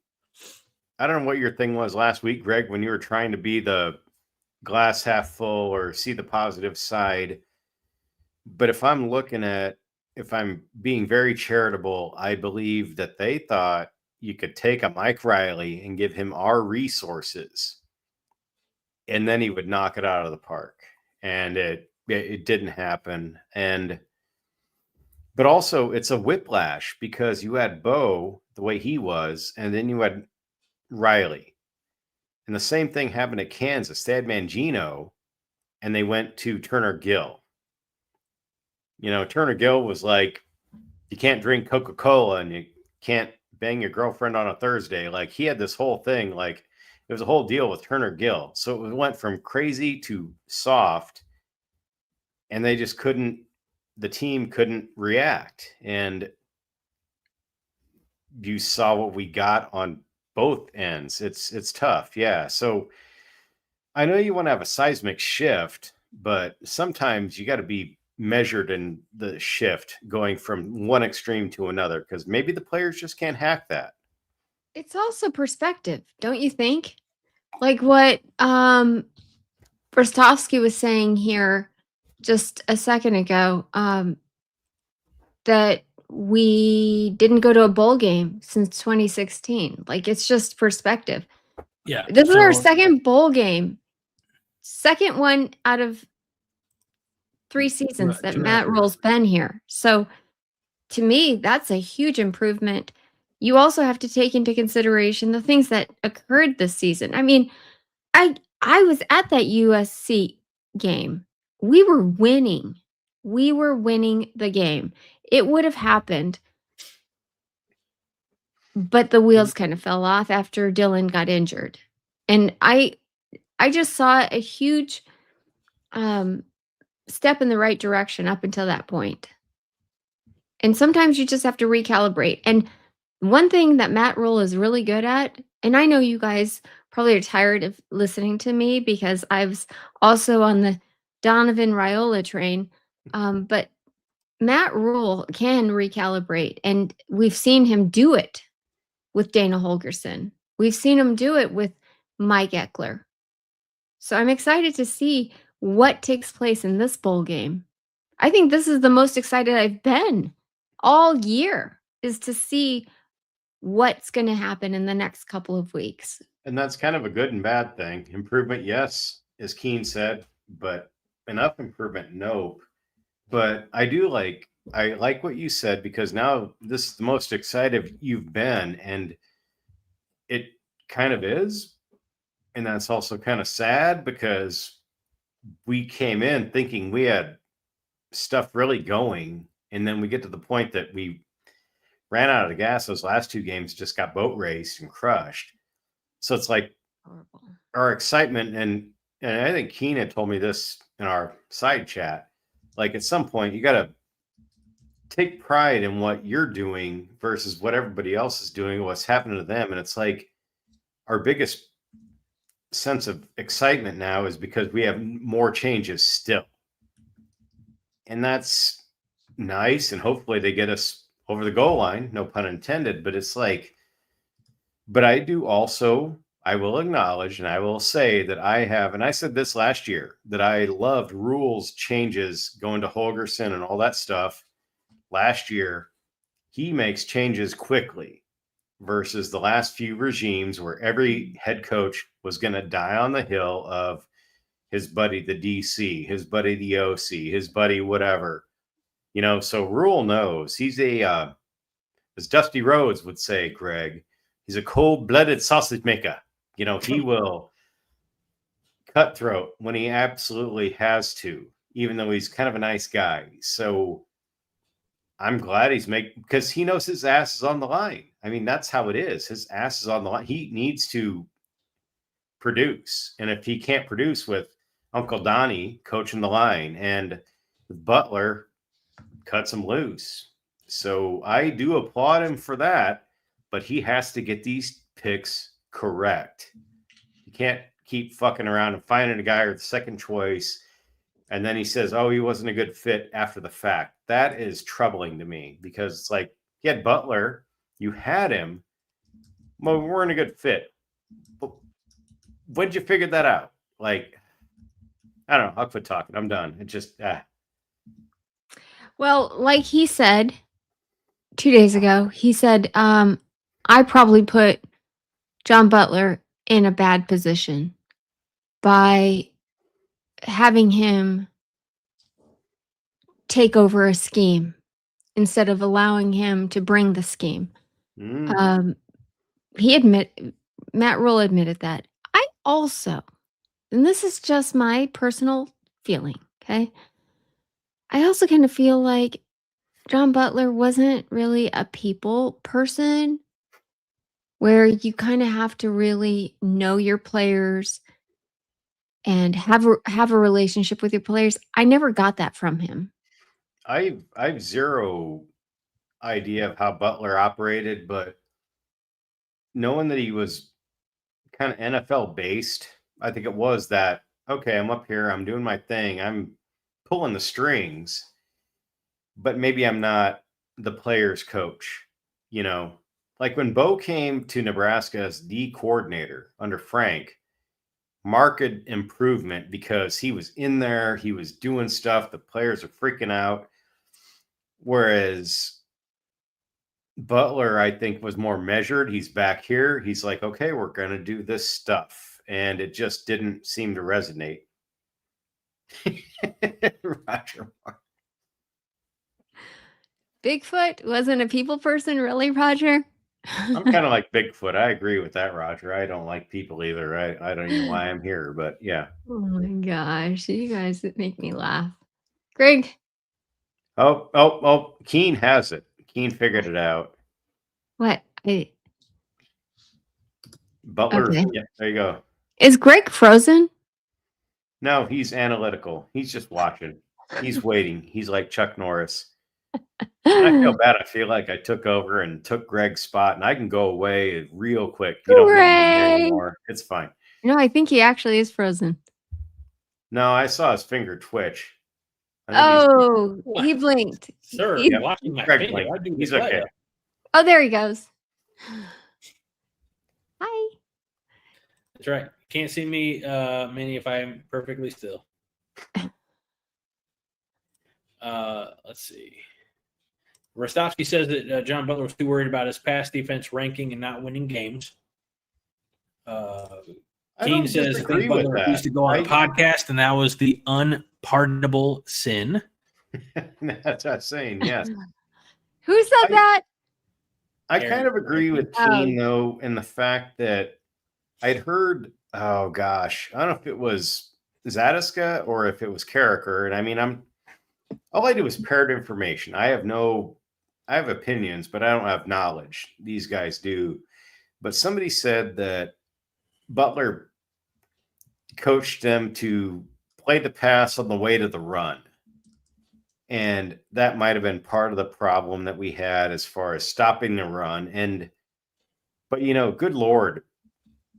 I don't know what your thing was last week, Greg, when you were trying to be the glass half full or see the positive side. But if I'm being very charitable, I believe that they thought you could take a Mike Riley and give him our resources, and then he would knock it out of the park. And it didn't happen. But also it's a whiplash, because you had Bo the way he was, and then you had Riley. And the same thing happened at Kansas. They had Mangino, and they went to Turner Gill. Turner Gill was like, you can't drink Coca-Cola and you can't bang your girlfriend on a Thursday. Like, he had this whole thing. Like, it was a whole deal with Turner Gill. So it went from crazy to soft, and they just the team couldn't react. And you saw what we got on both ends. It's tough. Yeah. So I know you want to have a seismic shift, but sometimes you got to be measured in the shift going from one extreme to another because maybe the players just can't hack that. It's also perspective, don't you think? Like what Rostovsky was saying here just a second ago, that we didn't go to a bowl game since 2016. Like it's just perspective. Yeah. This is our so- second bowl game. Second one out of 3 seasons Right, that right. Matt Rule's been here. So to me, that's a huge improvement. You also have to take into consideration the things that occurred this season. I mean, I was at that USC game. We were winning. We were winning the game. It would have happened, but the wheels kind of fell off after Dylan got injured. And I just saw a huge step in the right direction up until that point. And sometimes you just have to recalibrate. And one thing that Matt Rule is really good at, and I know you guys probably are tired of listening to me because I was also on the Donovan Raiola train, but Matt Rule can recalibrate, and we've seen him do it with Dana Holgerson. We've seen him do it with Mike Eckler. So I'm excited to see what takes place in this bowl game. I think this is the most excited I've been all year, is to see what's going to happen in the next couple of weeks. And that's kind of a good and bad thing. Improvement, yes, as Keen said, but enough improvement, nope. But I like what you said because now this is the most excited you've been, and it kind of is. And that's also kind of sad because we came in thinking we had stuff really going, and then we get to the point that we ran out of the gas. Those last 2 games just got boat raced and crushed. So it's like Horrible. our excitement, and I think Keen had told me this in our side chat. Like at some point, you got to take pride in what you're doing versus what everybody else is doing, what's happening to them. And it's like our biggest sense of excitement now is because we have more changes still. And that's nice. And hopefully they get us over the goal line, no pun intended. But it's like, but I do also, I will acknowledge and I will say that I have, and I said this last year, that I loved rules changes going to Holgerson and all that stuff. Last year, he makes changes quickly versus the last few regimes where every head coach was going to die on the hill of his buddy, the DC, his buddy, the OC, his buddy, whatever, so Rule knows he's as Dusty Rhodes would say, Greg, he's a cold-blooded sausage maker. He will cutthroat when he absolutely has to, even though he's kind of a nice guy. So I'm glad he's because he knows his ass is on the line. I mean, that's how it is. His ass is on the line. He needs to produce. And if he can't produce with Uncle Donnie coaching the line and Butler cuts him loose. So I do applaud him for that, but he has to get these picks correct. You can't keep fucking around and finding a guy or the second choice, and then he says, oh, he wasn't a good fit after the fact. That is troubling to me because it's like, you had Butler, you had him, well, we weren't a good fit. But when'd you figure that out? Like, I don't know. I'll quit talking. I'm done. It just, Well, like he said 2 days ago, he said, I probably put John Butler in a bad position by having him take over a scheme instead of allowing him to bring the scheme. Matt Rule admitted that. I also, and this is just my personal feeling, okay? I also kind of feel like John Butler wasn't really a people person where you kind of have to really know your players and have a relationship with your players. I never got that from him. I've zero idea of how Butler operated, but knowing that he was kind of NFL based, I think it was that, okay, I'm up here, I'm doing my thing, I'm pulling the strings, but maybe I'm not the player's coach, you know. Like when Bo came to Nebraska as D coordinator under Frank, marked improvement because he was in there, he was doing stuff, the players are freaking out. Whereas Butler, I think, was more measured. He's back here. He's like, okay, we're going to do this stuff. And it just didn't seem to resonate. Roger. Bigfoot wasn't a people person, really, Roger? I'm kind of like Bigfoot. I agree with that, Roger. I don't like people either. I don't even know why I'm here, but yeah. Oh my gosh, you guys make me laugh. Greg, Oh, Keen has it. Keen figured it out. what? Butler. Okay. Yeah, there you go. Is Greg frozen? No, he's analytical. He's just watching. He's waiting. He's like Chuck Norris. I feel bad. I feel like I took over and took Greg's spot, and I can go away real quick. You don't need me anymore. It's fine. No, I think he actually is frozen. No, I saw his finger twitch. Oh, he blinked. Sir, He- watching my Greg finger. blinked. I do He's the okay. play. Oh, there he goes. Hi. That's right. Can't see me, Minnie, if I'm perfectly still. Let's see. Rostovsky says that John Butler was too worried about his pass defense ranking and not winning games. Keene says I think Butler refused to go on a podcast, and that was the unpardonable sin. That's what I'm saying, yes. Who said that? I kind of agree with Keene, though, in the fact that I'd heard, oh gosh, I don't know if it was Zadiska or if it was Carricker. And I mean, all I do is parrot information. I have opinions, but I don't have knowledge. These guys do. But somebody said that Butler coached them to play the pass on the way to the run. And that might have been part of the problem that we had as far as stopping the run. But good Lord,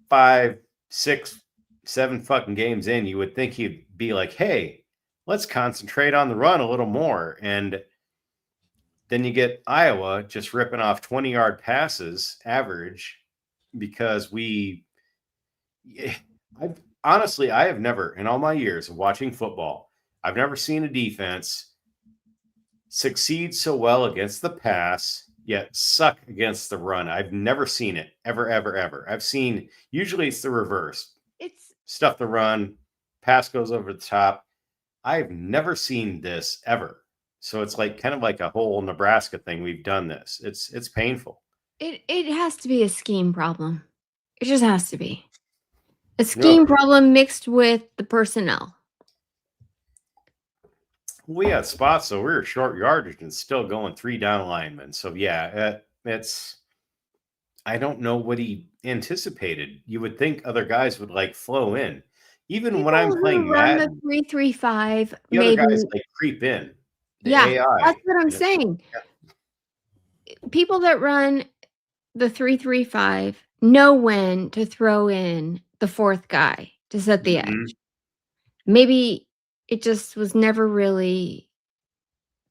5, 6, 7 fucking games in, you would think he'd be like, hey, let's concentrate on the run a little more. And then you get Iowa just ripping off 20-yard passes average because honestly, I have never, in all my years of watching football, I've never seen a defense succeed so well against the pass, yet suck against the run. I've never seen it, ever, ever, ever. I've seen, usually it's the reverse. It's stuff the run, pass goes over the top. I've never seen this ever. So it's like kind of like a whole Nebraska thing. We've done this. It's painful. It has to be a scheme problem. It just has to be. A scheme problem mixed with the personnel. We had spots, so we were short yardage and still going 3 down linemen. So yeah, I don't know what he anticipated. You would think other guys would like flow in. Even when I'm playing Madden, the 3-3-5, the maybe other guys like creep in. Yeah, AI. that's what I'm saying. Yeah. People that run the 3-3-5 know when to throw in the fourth guy to set the edge. Maybe it just was never really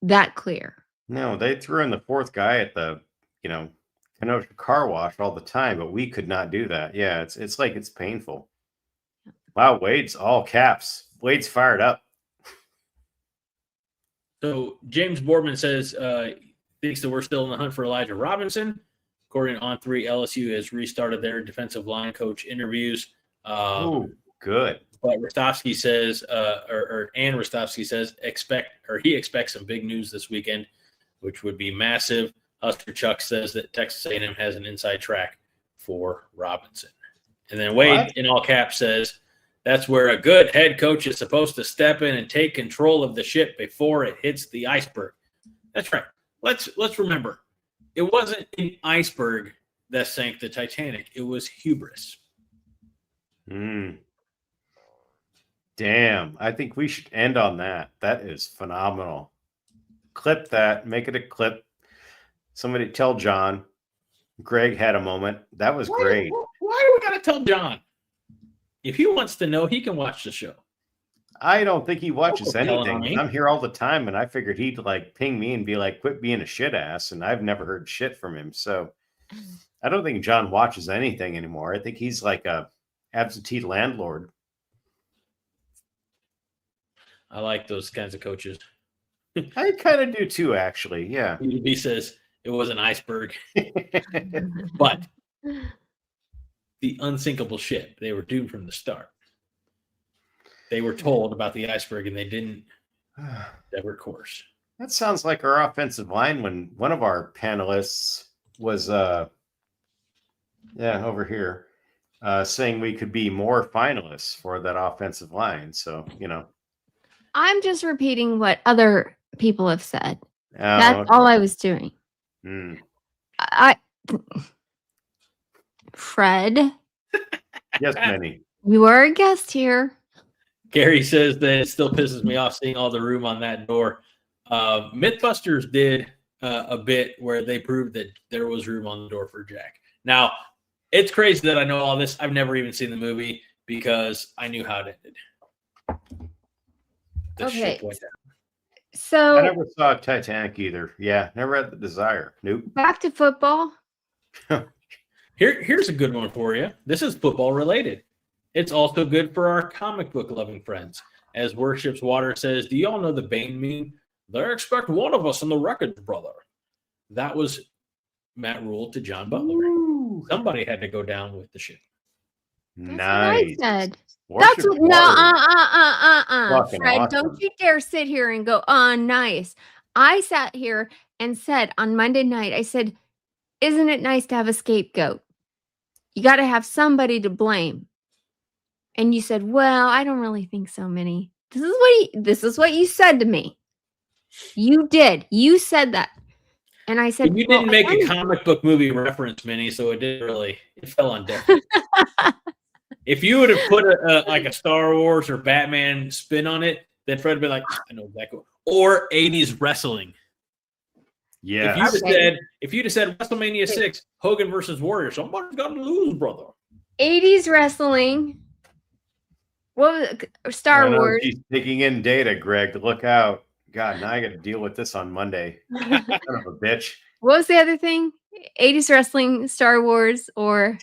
that clear. No, they threw in the fourth guy at the, Kenosha car wash all the time, but we could not do that. Yeah, it's like it's painful. Wow, Wade's all caps. Wade's fired up. So James Boardman says thinks that we're still in the hunt for Elijah Robinson. According to On3, LSU has restarted their defensive line coach interviews. Oh, good. But Rostovsky says, Rostovsky says, he expects some big news this weekend, which would be massive. Husker Chuck says that Texas A&M has an inside track for Robinson. And then Wade, in all caps, says that's where a good head coach is supposed to step in and take control of the ship before it hits the iceberg. That's right. Let's remember, it wasn't an iceberg that sank the Titanic. It was hubris. Damn, I think we should end on that. That is phenomenal. Clip that, make it a clip. Somebody tell John. Greg had a moment. That was Why, great. why do we got to tell John? If he wants to know, he can watch the show. I don't think he watches Don't tell anything. me. I'm here all the time, and I figured he'd like ping me and be like, "Quit being a shit ass." And I've never heard shit from him, so I don't think John watches anything anymore. I think he's like a absentee landlord. I like those kinds of coaches. I kind of do too, actually. Yeah. He says it was an iceberg, but the unsinkable ship, they were doomed from the start. They were told about the iceberg and they didn't divert course. That sounds like our offensive line when one of our panelists was over here saying we could be more finalists for that offensive line. So, I'm just repeating what other people have said. That's okay. all I was doing. Fred. Yes, Minnie. You are a guest here. Gary says that it still pisses me off seeing all the room on that door. Mythbusters did a bit where they proved that there was room on the door for Jack. Now, it's crazy that I know all this. I've never even seen the movie because I knew how it ended. The ship went down. So I never saw Titanic either. Yeah, never had the desire. Nope. Back to football. Here's a good one for you. This is football related. It's also good for our comic book loving friends. As Worships Water says, do y'all know the Bane meme? They expect one of us in the wreckage, brother. That was Matt Rule to John Butler. Ooh. Somebody had to go down with the ship. Nice. What I said. That's what, no, Fred, awesome. Don't you dare sit here and go, nice. I sat here and said on Monday night, I said, isn't it nice to have a scapegoat? You got to have somebody to blame. And you said, well, I don't really think so, Minnie. This is what you said to me. You did. You said that. And I said, you didn't make a comic book movie reference, Minnie, so it didn't really, it fell on deaf ears. If you would have put like a Star Wars or Batman spin on it, then Fred would be like, I know exactly. Or 80s wrestling. Yeah. If you'd have said WrestleMania 6, Hogan versus Warrior, somebody's got to lose, brother. 80s wrestling. What was Star Wars? She's taking in data, Greg. Look out. God, now I got to deal with this on Monday. Son of a bitch. What was the other thing? 80s wrestling, Star Wars, or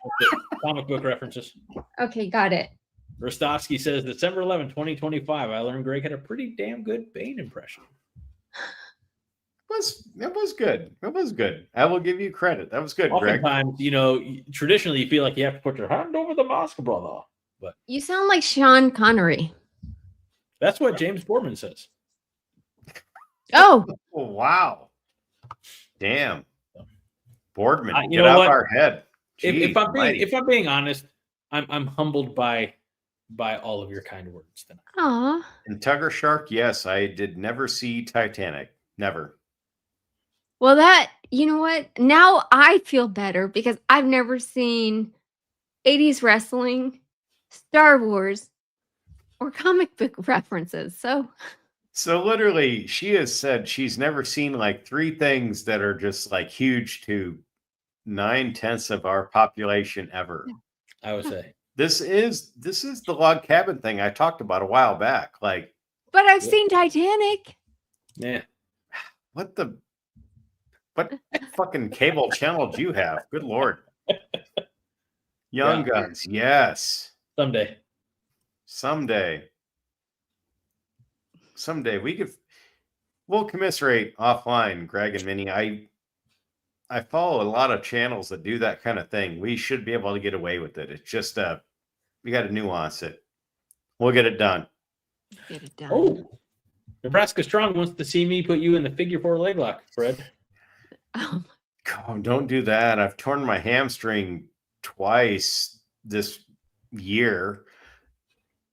comic book references. Okay, got it. Rostovsky says December 11, 2025. I learned Greg had a pretty damn good Bane impression. It was good. It was good. I will give you credit. That was good, Greg. Oftentimes, traditionally you feel like you have to put your hand over the mask, brother. But you sound like Sean Connery. That's what James Boardman says. Oh wow. Damn. Boardman, get out our head. Jeez, if I'm being honest, I'm humbled by all of your kind words tonight. Aww. And Tugger Shark, yes, I did never see Titanic. Never. Well, you know what? Now I feel better because I've never seen 80s wrestling, Star Wars, or comic book references. So literally, she has said she's never seen like 3 things that are just like huge to 9/10 of our population ever. I would say this is the log cabin thing I talked about a while back. But I've seen Titanic. Yeah. What fucking cable channel do you have? Good Lord. Young Guns, yes. Someday we'll commiserate offline, Greg and Minnie. I follow a lot of channels that do that kind of thing. We should be able to get away with it. It's just we got to nuance it. We'll get it done. Oh, Nebraska Strong wants to see me put you in the figure 4 leg lock, Fred. Oh, don't do that. I've torn my hamstring twice this year.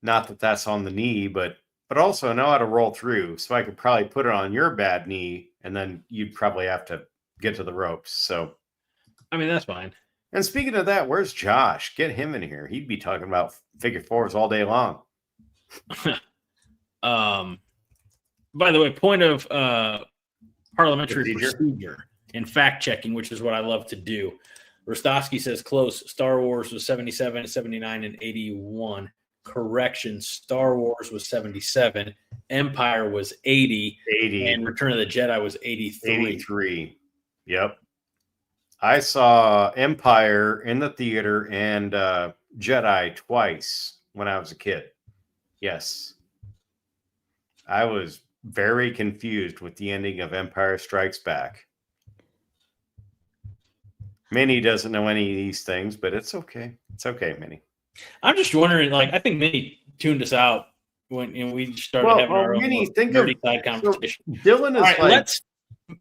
Not that that's on the knee, but also I know how to roll through. So I could probably put it on your bad knee, and then you'd probably have to get to the ropes. So, I mean, that's fine. And speaking of that, where's Josh? Get him in here. He'd be talking about figure 4s all day long. By the way, point of parliamentary procedure and fact checking, which is what I love to do. Rostowski says close. Star Wars was 77, 79, and 81. Correction. Star Wars was 77. Empire was 80. 80. And Return of the Jedi was 83. 83. Yep. I saw Empire in the theater and Jedi twice when I was a kid. Yes. I was very confused with the ending of Empire Strikes Back. Minnie doesn't know any of these things, but it's okay. It's okay, Minnie. I'm just wondering, I think Minnie tuned us out when we started having our own Minnie, nerdy side conversation. So Dylan is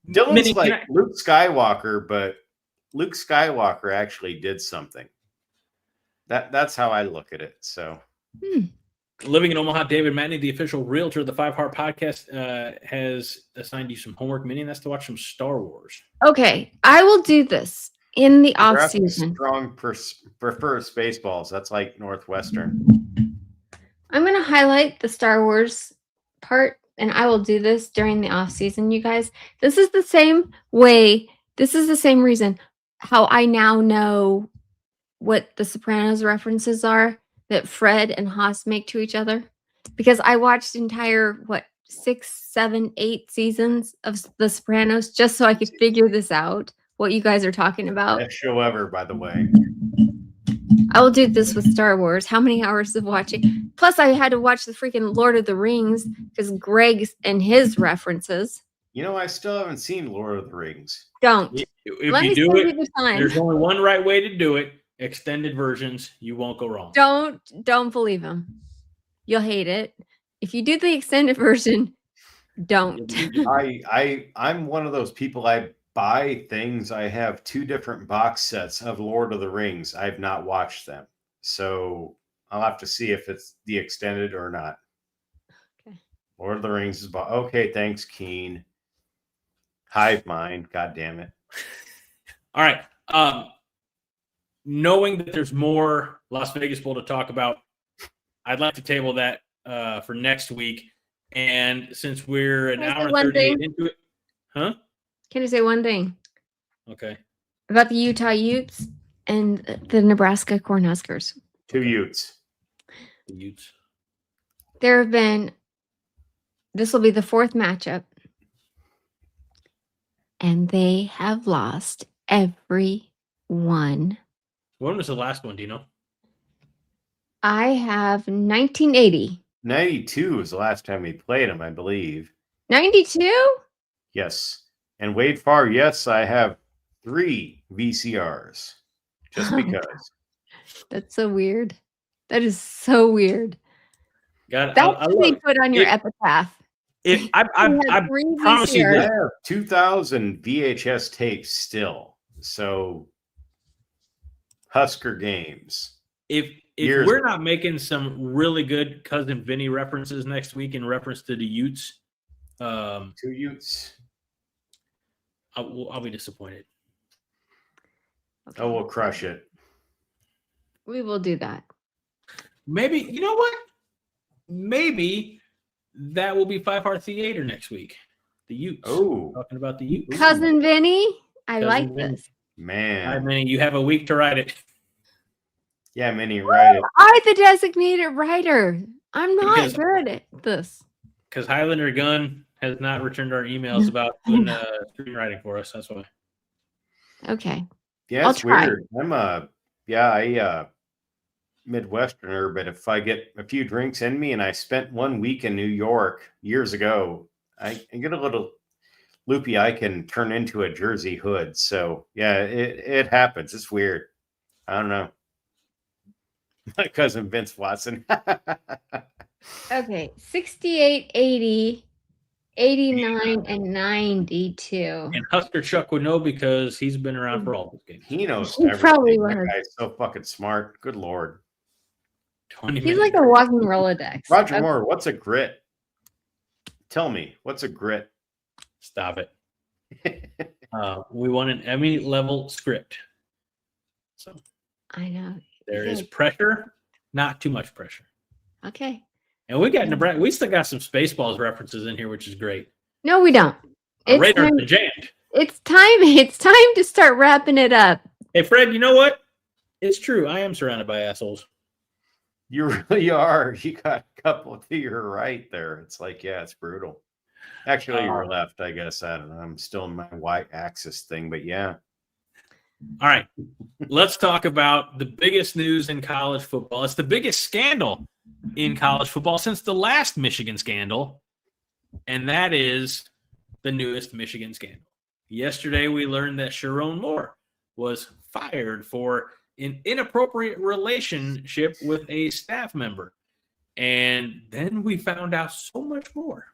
Dylan's Minnie, like Luke Skywalker, but Luke Skywalker actually did something. That's how I look at it. So, living in Omaha, David Matney, the official realtor of the 5 Heart Podcast, has assigned you some homework, Minnie, and that's to watch some Star Wars. Okay, I will do this in the off Nebraska season. Strong prefers Spaceballs. That's like Northwestern. I'm going to highlight the Star Wars part, and I will do this during the off season, you guys. This is the same way. This is the same reason how I now know what the Sopranos references are that Fred and Haas make to each other, because I watched entire 6, 7, 8 seasons of the Sopranos just so I could figure this out, what you guys are talking about. Best show ever, by the way. I will do this with Star Wars. How many hours of watching? Plus, I had to watch the freaking Lord of the Rings because Greg's and his references. You know, I still haven't seen Lord of the Rings. Don't. If Let you me do save you it, the time. there's only one right way to do it. Extended versions. You won't go wrong. Don't believe him. You'll hate it. If you do the extended version, don't. I'm one of those people. I buy things. I have 2 different box sets of Lord of the Rings. I've not watched them, so I'll have to see if it's the extended or not. Okay. Lord of the Rings is okay. Thanks, Keen. Hive mind. God damn it. All right. Knowing that there's more Las Vegas Bowl to talk about, I'd like to table that for next week. And since we're an hour and 38 into it, huh? Can I say one thing? Okay. About the Utah Utes and the Nebraska Cornhuskers. 2 Utes. The Utes. There have been, this will be the 4th matchup, and they have lost every one. When was the last one? Do you know? I have 1980. 92 was the last time we played them, I believe. 92? Yes. And Wade Farr, yes, I have 3 VCRs. Just because. That's so weird. That is so weird. God, That's what they put on your epitaph. I promise you, I have 2,000 VHS tapes still. So Husker games. If we're not making some really good Cousin Vinny references next week in reference to the Utes, 2 Utes. I'll be disappointed. Okay. Oh, we'll crush it. We will do that. Maybe, you know what? Maybe that will be 5 Heart Theater next week. The Utes. Oh. Talking about the Utes. Cousin Vinny, I Cousin like Vinny. this. Man. All right, Minnie, you have a week to write it. Yeah, Minnie, write it. I'm the designated writer. I'm not good at this. Because Highlander Gunn has not returned our emails about doing screenwriting for us. That's why. Okay. Yeah, I'll it's try. weird. I'm Midwesterner, but if I get a few drinks in me and I spent 1 week in New York years ago, I get a little loopy. I can turn into a Jersey hood. So yeah, it happens. It's weird. I don't know. My cousin Vince Watson. Okay. 68, 80, 89, and 92. And Husker Chuck would know because he's been around for all those games. He knows He everything. probably That was. guy's so fucking smart. Good Lord. 20 He's minutes. like a walking Rolodex. Roger Okay. Moore, what's a grit? Tell me, what's a grit? Stop it. We want an Emmy level script. So I know. there is Good. pressure, not too much pressure. Okay. And we got Nebraska. We still got some Spaceballs references in here, which is great. No, we don't. Our It's radars time, been jammed. it's time to start wrapping it up. Hey, Fred, you know what? It's true. I am surrounded by assholes. You really are. You got a couple to your right there. It's like, yeah, it's brutal. Actually, your left, I guess. I don't know. I'm still in my y-axis thing, but yeah. All right. Let's talk about the biggest news in college football. It's the biggest scandal in college football since the last Michigan scandal, and that is the newest Michigan scandal. Yesterday, we learned that Sharon Moore was fired for an inappropriate relationship with a staff member. And then we found out so much more.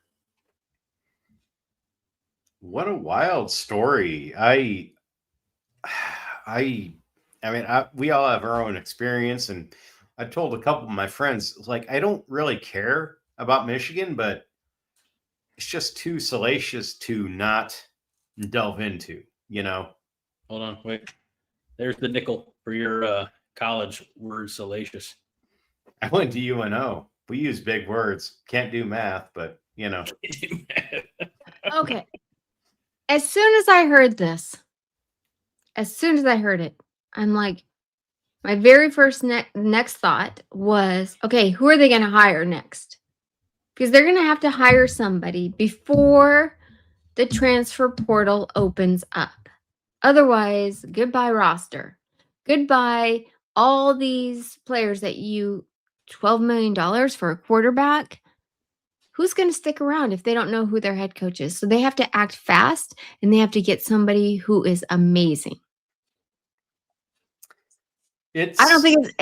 What a wild story. We all have our own experience, and I told a couple of my friends, like, I don't really care about Michigan, but it's just too salacious to not delve into, you know? Hold on, wait. There's the nickel for your college word, salacious. I went to UNO. We use big words. Can't do math, but, you know. Okay. As soon as I heard this, I'm like, my very first next thought was, okay, who are they going to hire next? Because they're going to have to hire somebody before the transfer portal opens up. Otherwise, goodbye roster. Goodbye all these players that $12 million for a quarterback. Who's going to stick around if they don't know who their head coach is? So they have to act fast, and they have to get somebody who is amazing. I don't think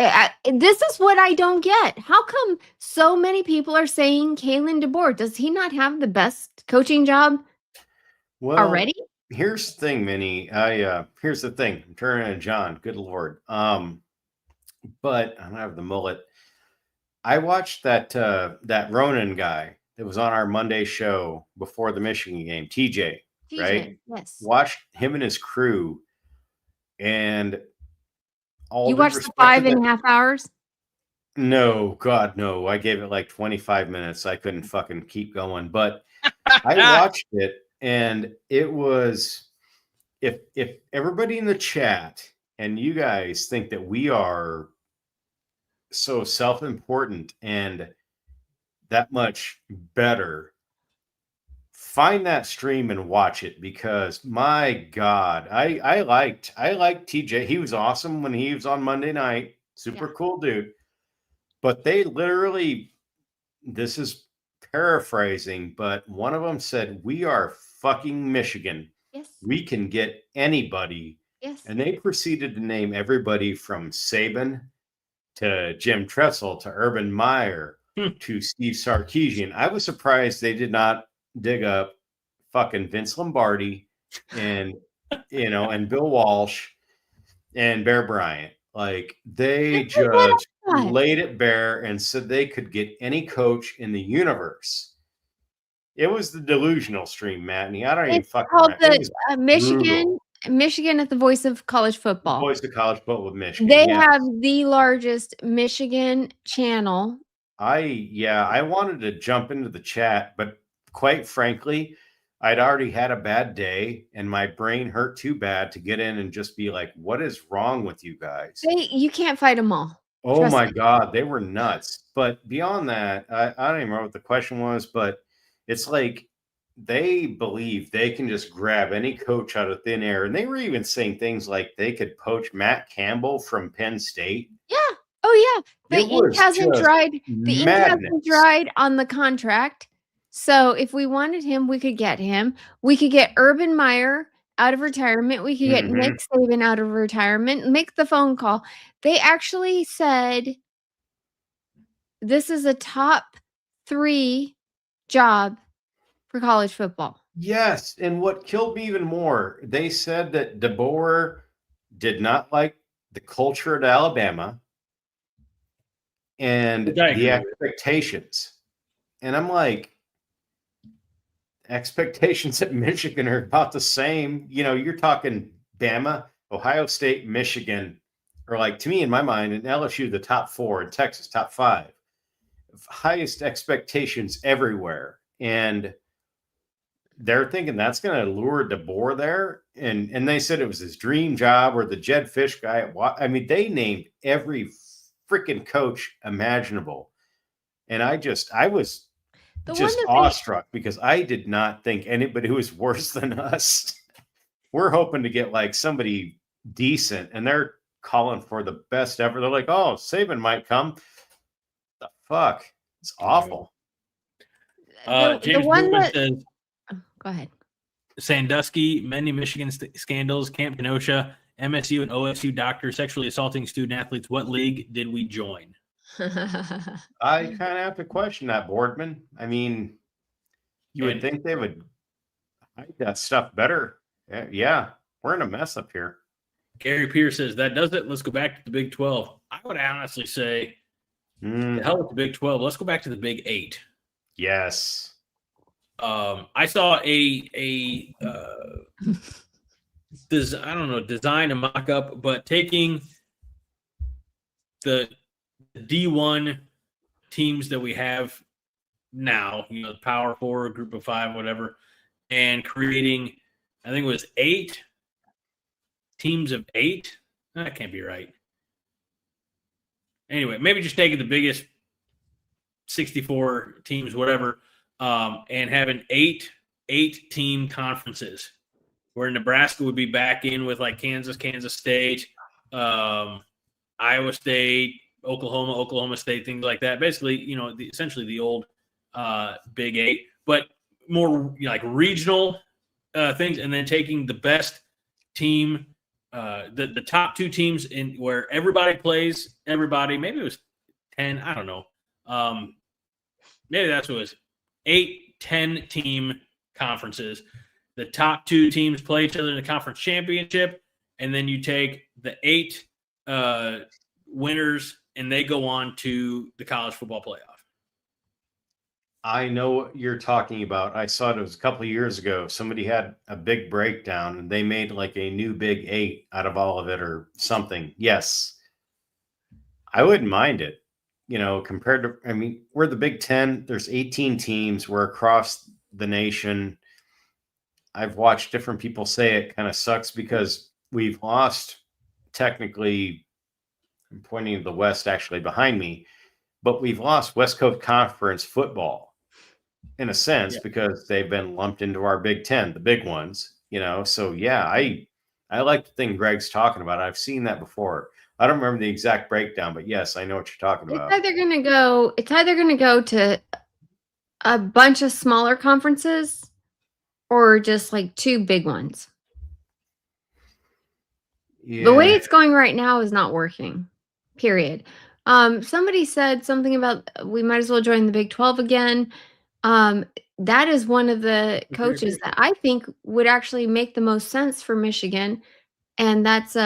this is what I don't get. How come so many people are saying Kalen DeBoer? Does he not have the best coaching job already? Here's the thing, Minnie. Here's the thing. I'm turning to John. Good Lord. But I don't have the mullet. I watched that Ronan guy that was on our Monday show before the Michigan game, TJ, right? Yes. Watched him and his crew, and you watched the 5.5 hours? No, God, no. I gave it like 25 minutes. I couldn't fucking keep going, but I watched it, and it was, if everybody in the chat and you guys think that we are so self-important and that much better, find that stream and watch it, because my God, I liked TJ. He was awesome when he was on Monday night. Super cool dude. But they literally, this is paraphrasing, but one of them said, "We are fucking Michigan. Yes. We can get anybody." Yes. And they proceeded to name everybody from Saban to Jim Tressel to Urban Meyer to Steve Sarkisian. I was surprised they did not dig up fucking Vince Lombardi and, and Bill Walsh and Bear Bryant. Like, they just laid it bare and said they could get any coach in the universe. It was the delusional stream, Matney. I don't even fucking called the Michigan at the Voice of College Football. The Voice of College Football with Michigan. They have the largest Michigan channel. I wanted to jump into the chat, but quite frankly, I'd already had a bad day and my brain hurt too bad to get in and just be like, what is wrong with you guys? You can't fight them all. Oh my God, they were nuts. But beyond that, I don't even remember what the question was, but it's like they believe they can just grab any coach out of thin air. And they were even saying things like they could poach Matt Campbell from Penn State. Yeah. Oh, yeah. The ink hasn't dried. The ink hasn't dried on the contract. So if we wanted him, we could get him. We could get Urban Meyer out of retirement. We could get Nick Saban out of retirement. Make the phone call. They actually said this is a top 3 job for college football. Yes. And what killed me even more, they said that DeBoer did not like the culture at Alabama and the expectations. And I'm like, expectations at Michigan are about the same. You're talking Bama, Ohio State, Michigan, or, like, to me, in my mind, in LSU, the top 4, and Texas, top 5. Highest expectations everywhere. And they're thinking that's going to lure DeBoer there. And they said it was his dream job, or the Jed Fish guy. I mean, they named every freaking coach imaginable. And I was The one just that awestruck because I did not think anybody who was worse than us. We're hoping to get like somebody decent, and they're calling for the best ever. They're like, oh, Saban might come. The fuck? It's awful. the James one Bowman that says go ahead. Sandusky, many Michigan scandals, Camp Kenosha, MSU and OSU doctors sexually assaulting student athletes. What league did we join? I kind of have to question that, Boardman. I mean, you would think they would hide that stuff better. Yeah, we're in a mess up here. Gary Pierce says that does it. Let's go back to the Big 12. I would honestly say, the hell with the Big 12. Let's go back to the Big 8. Yes. I saw a design a mock-up, but taking the D1 teams that we have now, the Power 4, Group of 5, whatever, and creating, I think it was 8 teams of 8. That can't be right. Anyway, maybe just taking the biggest 64 teams, whatever, and having 8 team conferences where Nebraska would be back in with like Kansas State, Iowa State, Oklahoma State, things like that. Basically, essentially the old Big 8, but more like regional things, and then taking the best team, the top 2 teams in where everybody plays everybody. Maybe it was 10. I don't know. Maybe that's what it was. 8, 10 team conferences. The top 2 teams play each other in the conference championship, and then you take the 8 winners, and they go on to the college football playoff. I know what you're talking about. I saw it was a couple of years ago. Somebody had a big breakdown, and they made like a new Big 8 out of all of it or something. Yes. I wouldn't mind it. Compared to, I mean, we're the Big 10. There's 18 teams. We're across the nation. I've watched different people say it kind of sucks because we've lost, technically, I'm pointing to the West actually behind me, but we've lost West Coast Conference football in a sense because they've been lumped into our Big 10, the big ones, So yeah, I like the thing Greg's talking about. I've seen that before. I don't remember the exact breakdown, but yes, I know what you're talking about. It's either gonna go to a bunch of smaller conferences or just like 2 big ones. Yeah. The way it's going right now is not working. Period. Somebody said something about we might as well join the Big 12 again. That is one of the coaches that I think would actually make the most sense for Michigan, and that's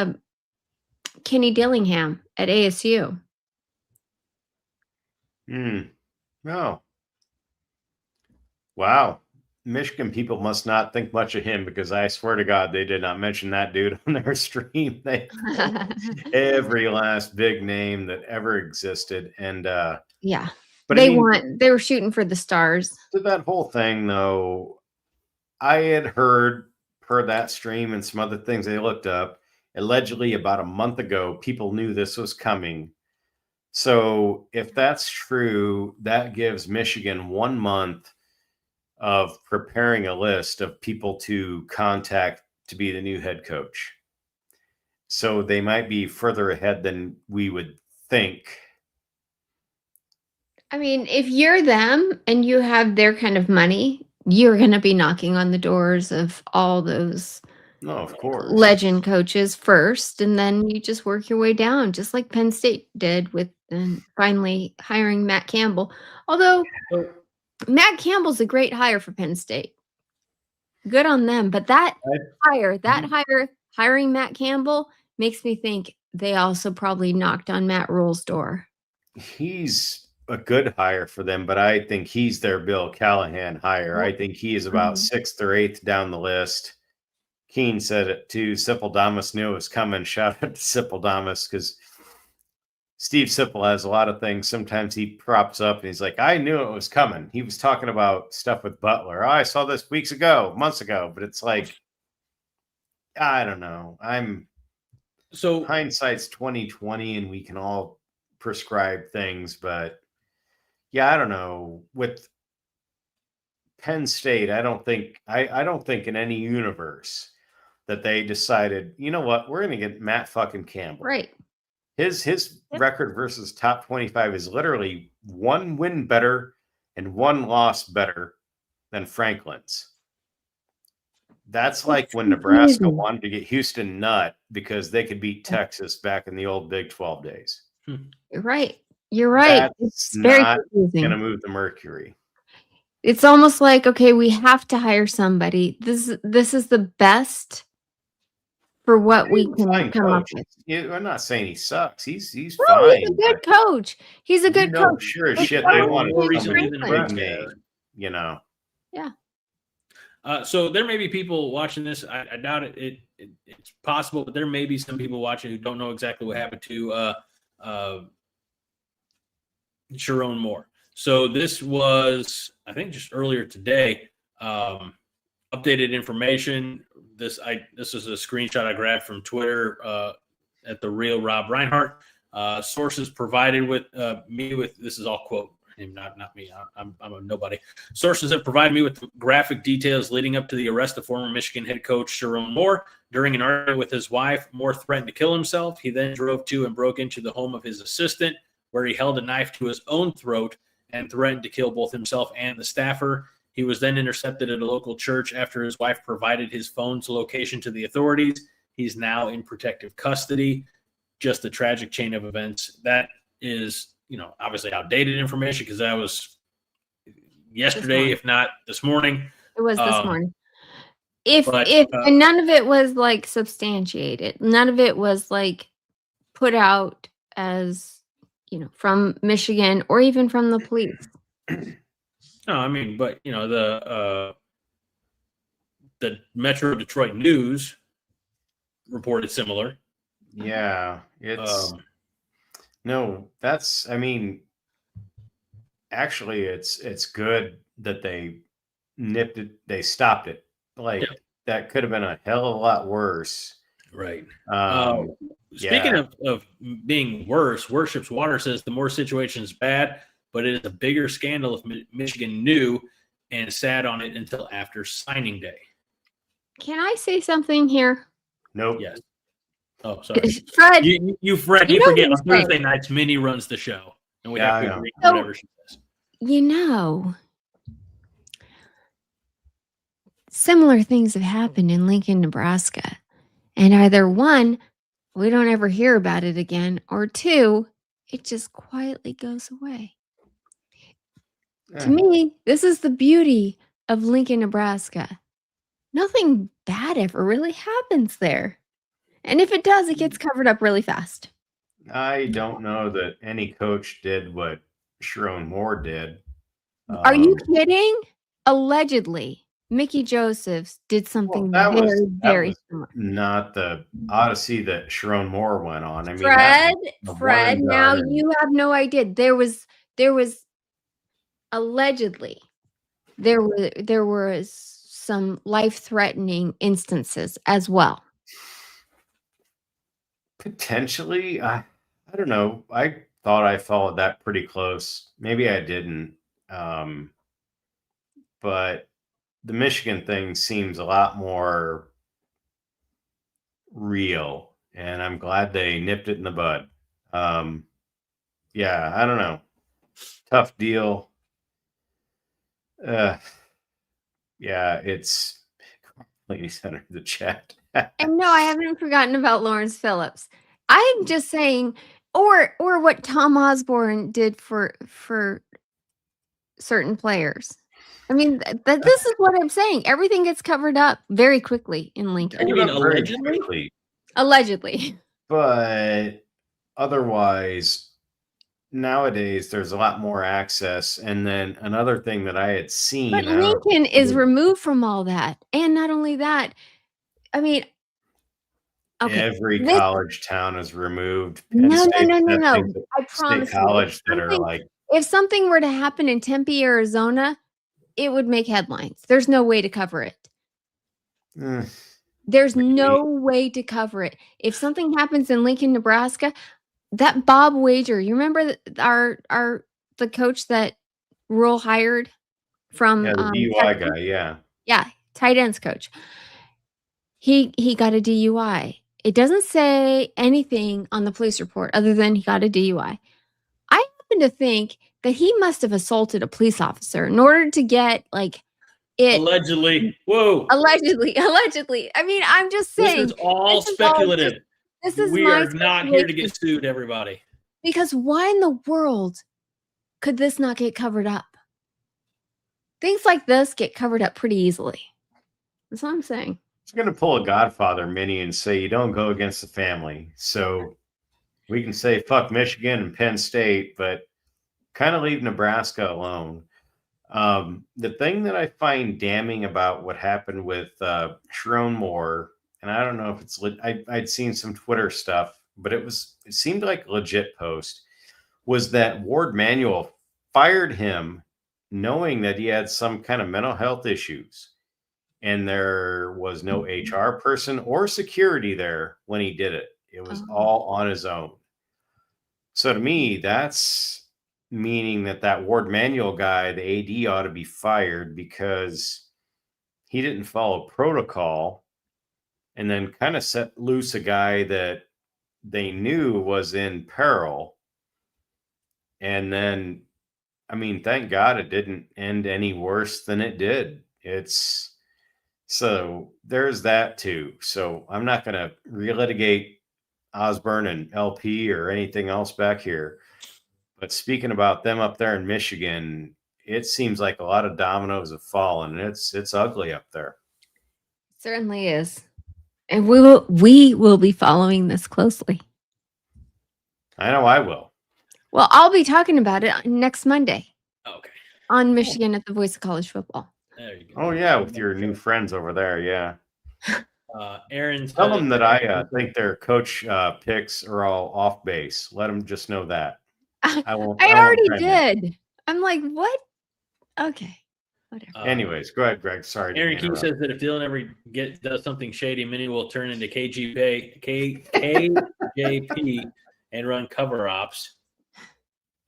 Kenny Dillingham at ASU. Oh. Wow. Michigan people must not think much of him because I swear to God, they did not mention that dude on their stream. They every last big name that ever existed. And yeah, but they were shooting for the stars. To that whole thing, though, I had heard per that stream and some other things they looked up. Allegedly, about a month ago, people knew this was coming. So if that's true, that gives Michigan 1 month of preparing a list of people to contact to be the new head coach. So they might be further ahead than we would think. I mean, if you're them and you have their kind of money, you're going to be knocking on the doors of all those of course, legend coaches first, and then you just work your way down, just like Penn State did with finally hiring Matt Campbell. Although Matt Campbell's a great hire for Penn State. Good on them. But hiring Matt Campbell makes me think they also probably knocked on Matt Rule's door. He's a good hire for them, but I think he's their Bill Callahan hire. I think he is about 6th or 8th down the list. Keene said it too. Sipple Damas knew it was coming. Shout out to Sipple Damas because Steve Sipple has a lot of things. Sometimes he props up and he's like, I knew it was coming. He was talking about stuff with Butler. Oh, I saw this weeks ago, months ago, but it's like, I don't know. So Hindsight's 2020 and we can all prescribe things, but yeah, I don't know. With Penn State, I don't think in any universe that they decided, you know what, we're going to get Matt fucking Campbell. Right. His record versus top 25 is literally one win better and one loss better than Franklin's. That's like when Nebraska wanted to get Houston Nutt because they could beat Texas back in the old Big 12 days. You're right. You're right. It's very not confusing. going to move the mercury. It's almost like, okay, we have to hire somebody. This is the best for what we can come up with. I'm not saying he sucks. He's No, fine. he's a good coach. He's a good coach. Sure as It's shit so they want more to recently than Nebraska. you know. Yeah. So there may be people watching this. I doubt it. It's possible, but there may be some people watching who don't know exactly what happened to Sharon Moore. So this was, I think, just earlier today. Updated information. This is a screenshot I grabbed from Twitter at the real Rob Reinhart. Sources provided with me with, this is all quote him, not me. I'm a nobody. Sources have provided me with graphic details leading up to the arrest of former Michigan head coach Sharon Moore. During an argument with his wife, Moore threatened to kill himself. He then drove to and broke into the home of his assistant, where he held a knife to his own throat and threatened to kill both himself and the staffer. He was then intercepted at a local church after his wife provided his phone's location to the authorities. He's now in protective custody. Just a tragic chain of events. That is, obviously outdated information because that was yesterday, if not this morning. It was this morning. And none of it was like substantiated. None of it was like put out as, from Michigan or even from the police. No, I mean, but the Metro Detroit News reported similar. Yeah, it's no. That's, actually, it's good that they nipped it. They stopped it. That could have been a hell of a lot worse. Right. Speaking of being worse, Worships Water says the Moore situation is bad, but it is a bigger scandal if Michigan knew and sat on it until after signing day. Can I say something here? Nope. Yes. Oh, sorry. Fred. You Fred, you forget on Thursday nights, Minnie runs the show. And we have to agree on whatever she says. Similar things have happened in Lincoln, Nebraska. And either one, we don't ever hear about it again, or two, it just quietly goes away. To me, this is the beauty of Lincoln, Nebraska. Nothing bad ever really happens there. And if it does, it gets covered up really fast. I don't know that any coach did what Sharon Moore did. Are you kidding? Allegedly, Mickey Josephs did something very similar. Not the odyssey that Sharon Moore went on. Fred, now you have no idea. There was allegedly there was some life-threatening instances as well. Potentially, I don't know. I thought I followed that pretty close. Maybe I didn't. But the Michigan thing seems a lot more real, and I'm glad they nipped it in the bud. Yeah, I don't know. Tough deal. Yeah, it's ladies under the chat. And no, I haven't forgotten about Lawrence Phillips. I'm just saying, or what Tom Osborne did for certain players. This is what I'm saying. Everything gets covered up very quickly in Lincoln. You mean allegedly? Allegedly. But otherwise, nowadays there's a lot more access. And then another thing that I had seen. But Lincoln is removed from all that. And not only that, Okay. Every This- college town is removed. Penn no. State's got I things at promise State you. College that are like, If something were to happen in Tempe, Arizona, it would make headlines. There's no way to cover it. There's no way to cover it. If something happens in Lincoln, Nebraska, that Bob Wager, you remember the coach that Rural hired from yeah, the DUI guy, yeah, tight ends coach. He got a DUI. It doesn't say anything on the police report other than he got a DUI. I happen to think that he must have assaulted a police officer in order to get like it Allegedly. Whoa. allegedly. I mean, I'm just saying. This is all speculative. This is We my are not here to speculation. get sued, everybody. Because why in the world could this not get covered up? Things like this get covered up pretty easily. That's what I'm saying. It's going to pull a Godfather, Minnie, and say you don't go against the family. So we can say fuck Michigan and Penn State, but kind of leave Nebraska alone. The thing that I find damning about what happened with Sharon Moore, and I don't know if it's I'd seen some Twitter stuff, but it seemed like a legit post, was that Ward Manuel fired him knowing that he had some kind of mental health issues. And there was no HR person or security there when he did it. It was all on his own. So to me, that's meaning that Ward Manuel guy, the AD, ought to be fired because he didn't follow protocol and then kind of set loose a guy that they knew was in peril. And then, I mean, thank God it didn't end any worse than it did. So there's that too. So I'm not going to relitigate Osborne and LP or anything else back here. But speaking about them up there in Michigan, it seems like a lot of dominoes have fallen. It's ugly up there. Certainly is. And we will be following this closely. I know I will. Well, I'll be talking about it next Monday. Okay. On Michigan at the Voice of College Football. There you go. Oh yeah, with your new friends over there, yeah. Aaron, Tell them that I think their coach picks are all off base. Let them just know that. I already did. I'm like, what? Okay, whatever. Anyways, go ahead, Greg. Sorry. Aaron Key says that if Dylan ever does something shady, Minnie will turn into KJP and run cover ops.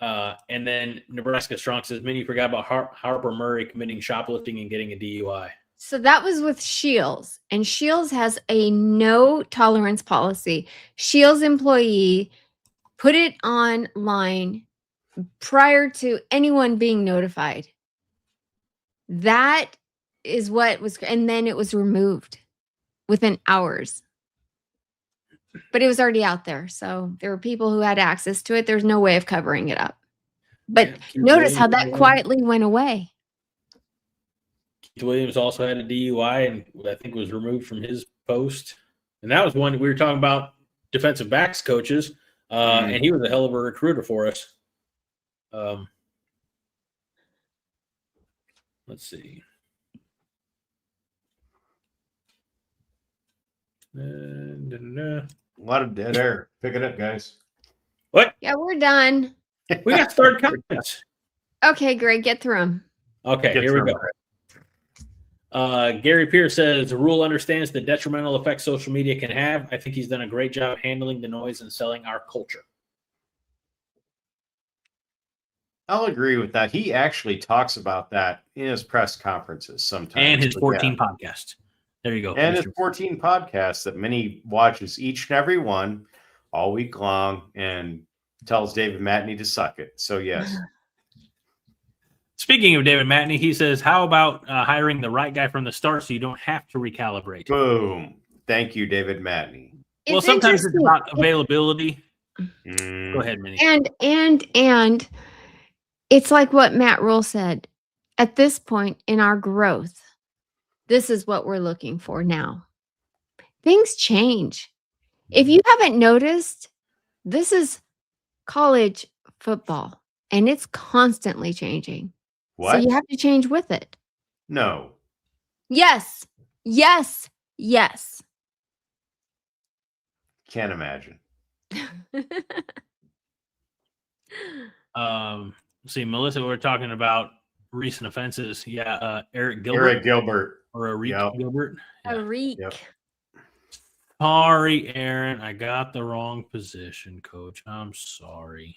And then Nebraska Strong says Minnie forgot about Harper Murray committing shoplifting and getting a DUI. So that was with Shields, and Shields has a no tolerance policy. Shields employee put it online prior to anyone being notified. That is what was, and then it was removed within hours. But it was already out there, so there were people who had access to it. There's no way of covering it up. But notice how that quietly went away. Keith Williams also had a DUI and I think was removed from his post. And that was one we were talking about defensive backs coaches. And he was a hell of a recruiter for us. Let's see. A lot of dead air. Pick it up, guys. What? Yeah, we're done. We got started comments. Okay, Greg, get through them. Okay, here we go. Gary Pierce says, Rule understands the detrimental effects social media can have. I think he's done a great job handling the noise and selling our culture. I'll agree with that. He actually talks about that in his press conferences sometimes. And his 14 podcasts. There you go. And his 14 podcasts that Minnie watches each and every one all week long and tells David Matney to suck it. So, yes. Speaking of David Matney, he says, how about hiring the right guy from the start so you don't have to recalibrate? Boom. Thank you, David Matney. Well, sometimes it's about availability. Go ahead, Minnie. And it's like what Matt Rule said. At this point in our growth, this is what we're looking for now. Things change. If you haven't noticed, this is college football, and it's constantly changing. What? So you have to change with it. No. Yes. Yes. Yes. Can't imagine. See, Melissa, we're talking about recent offenses. Yeah, Eric Gilbert. Eric Gilbert. Or Eric Gilbert. Yeah. Eric. Yep. Sorry, Aaron. I got the wrong position, Coach. I'm sorry.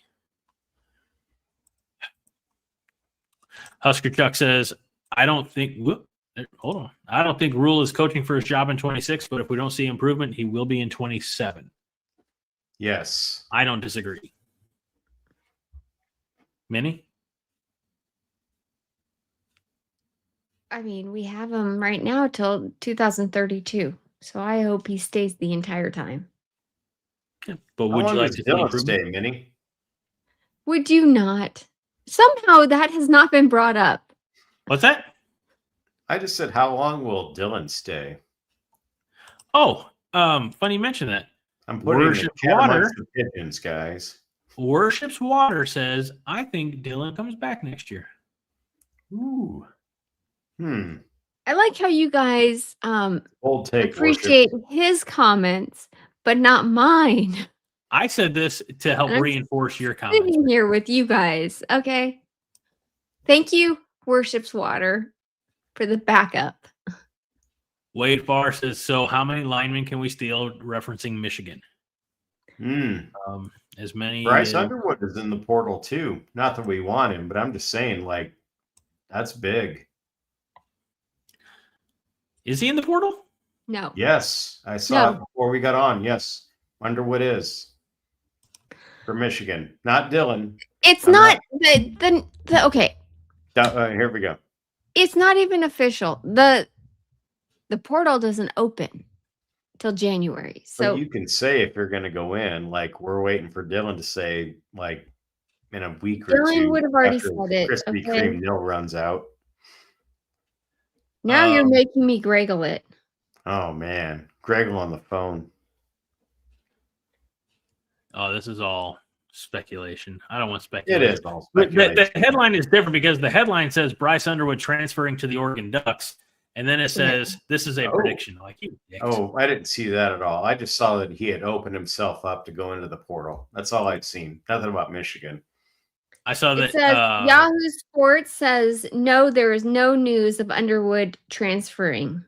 Husker Chuck says, I don't think Rule is coaching for his job in 26, but if we don't see improvement, he will be in 27. Yes. I don't disagree. Minnie? I mean, we have him right now till 2032. So I hope he stays the entire time. Yeah, but would you like to see Dylan improvement? stay, Minnie? Would you not? Somehow that has not been brought up. What's that? I just said, how long will Dylan stay? Oh, funny you mention that. I'm putting Worship's the cat Water. amongst the pigeons, guys. Worship's Water says, I think Dylan comes back next year. Ooh. I like how you guys Bold take, appreciate his comments, but not mine. I said this to help reinforce your comments. Sitting here with you guys, okay? Thank you, Worship's Water, for the backup. Wade Farr says, so how many linemen can we steal, referencing Michigan? As many. Bryce Underwood is in the portal too. Not that we want him, but I'm just saying, like, that's big. Is he in the portal? No. Yes, I saw it before we got on. Yes, Underwood is for Michigan, not Dylan. It's not the okay. Here we go. It's not even official. The portal doesn't open till January. So but you can say if you're going to go in, like we're waiting for Dylan to say, like in a week or two. Dylan would have already after said it. Krispy Okay. Kreme nil runs out. Now you're making me Greggle it. Oh man, Greggle on the phone. Oh, this is all speculation. I don't want speculation. It is all speculation. The headline is different because the headline says Bryce Underwood transferring to the Oregon Ducks, and then it says this is a prediction. Like I didn't see that at all. I just saw that he had opened himself up to go into the portal. That's all I'd seen. Nothing about Michigan. I saw that. It says, Yahoo Sports says no, there is no news of Underwood transferring.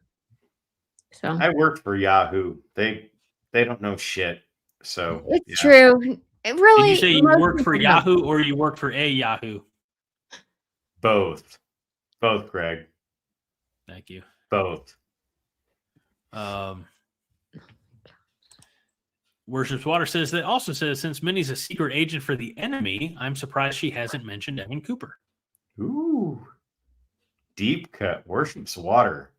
So I worked for Yahoo. They don't know shit. So it's true. It really. Did you say you worked for Yahoo or you worked for a Yahoo? Both, Greg. Thank you. Both. Worship's Water says that also says since Minnie's a secret agent for the enemy, I'm surprised she hasn't mentioned Evan Cooper. Ooh. Deep cut. Worship's Water.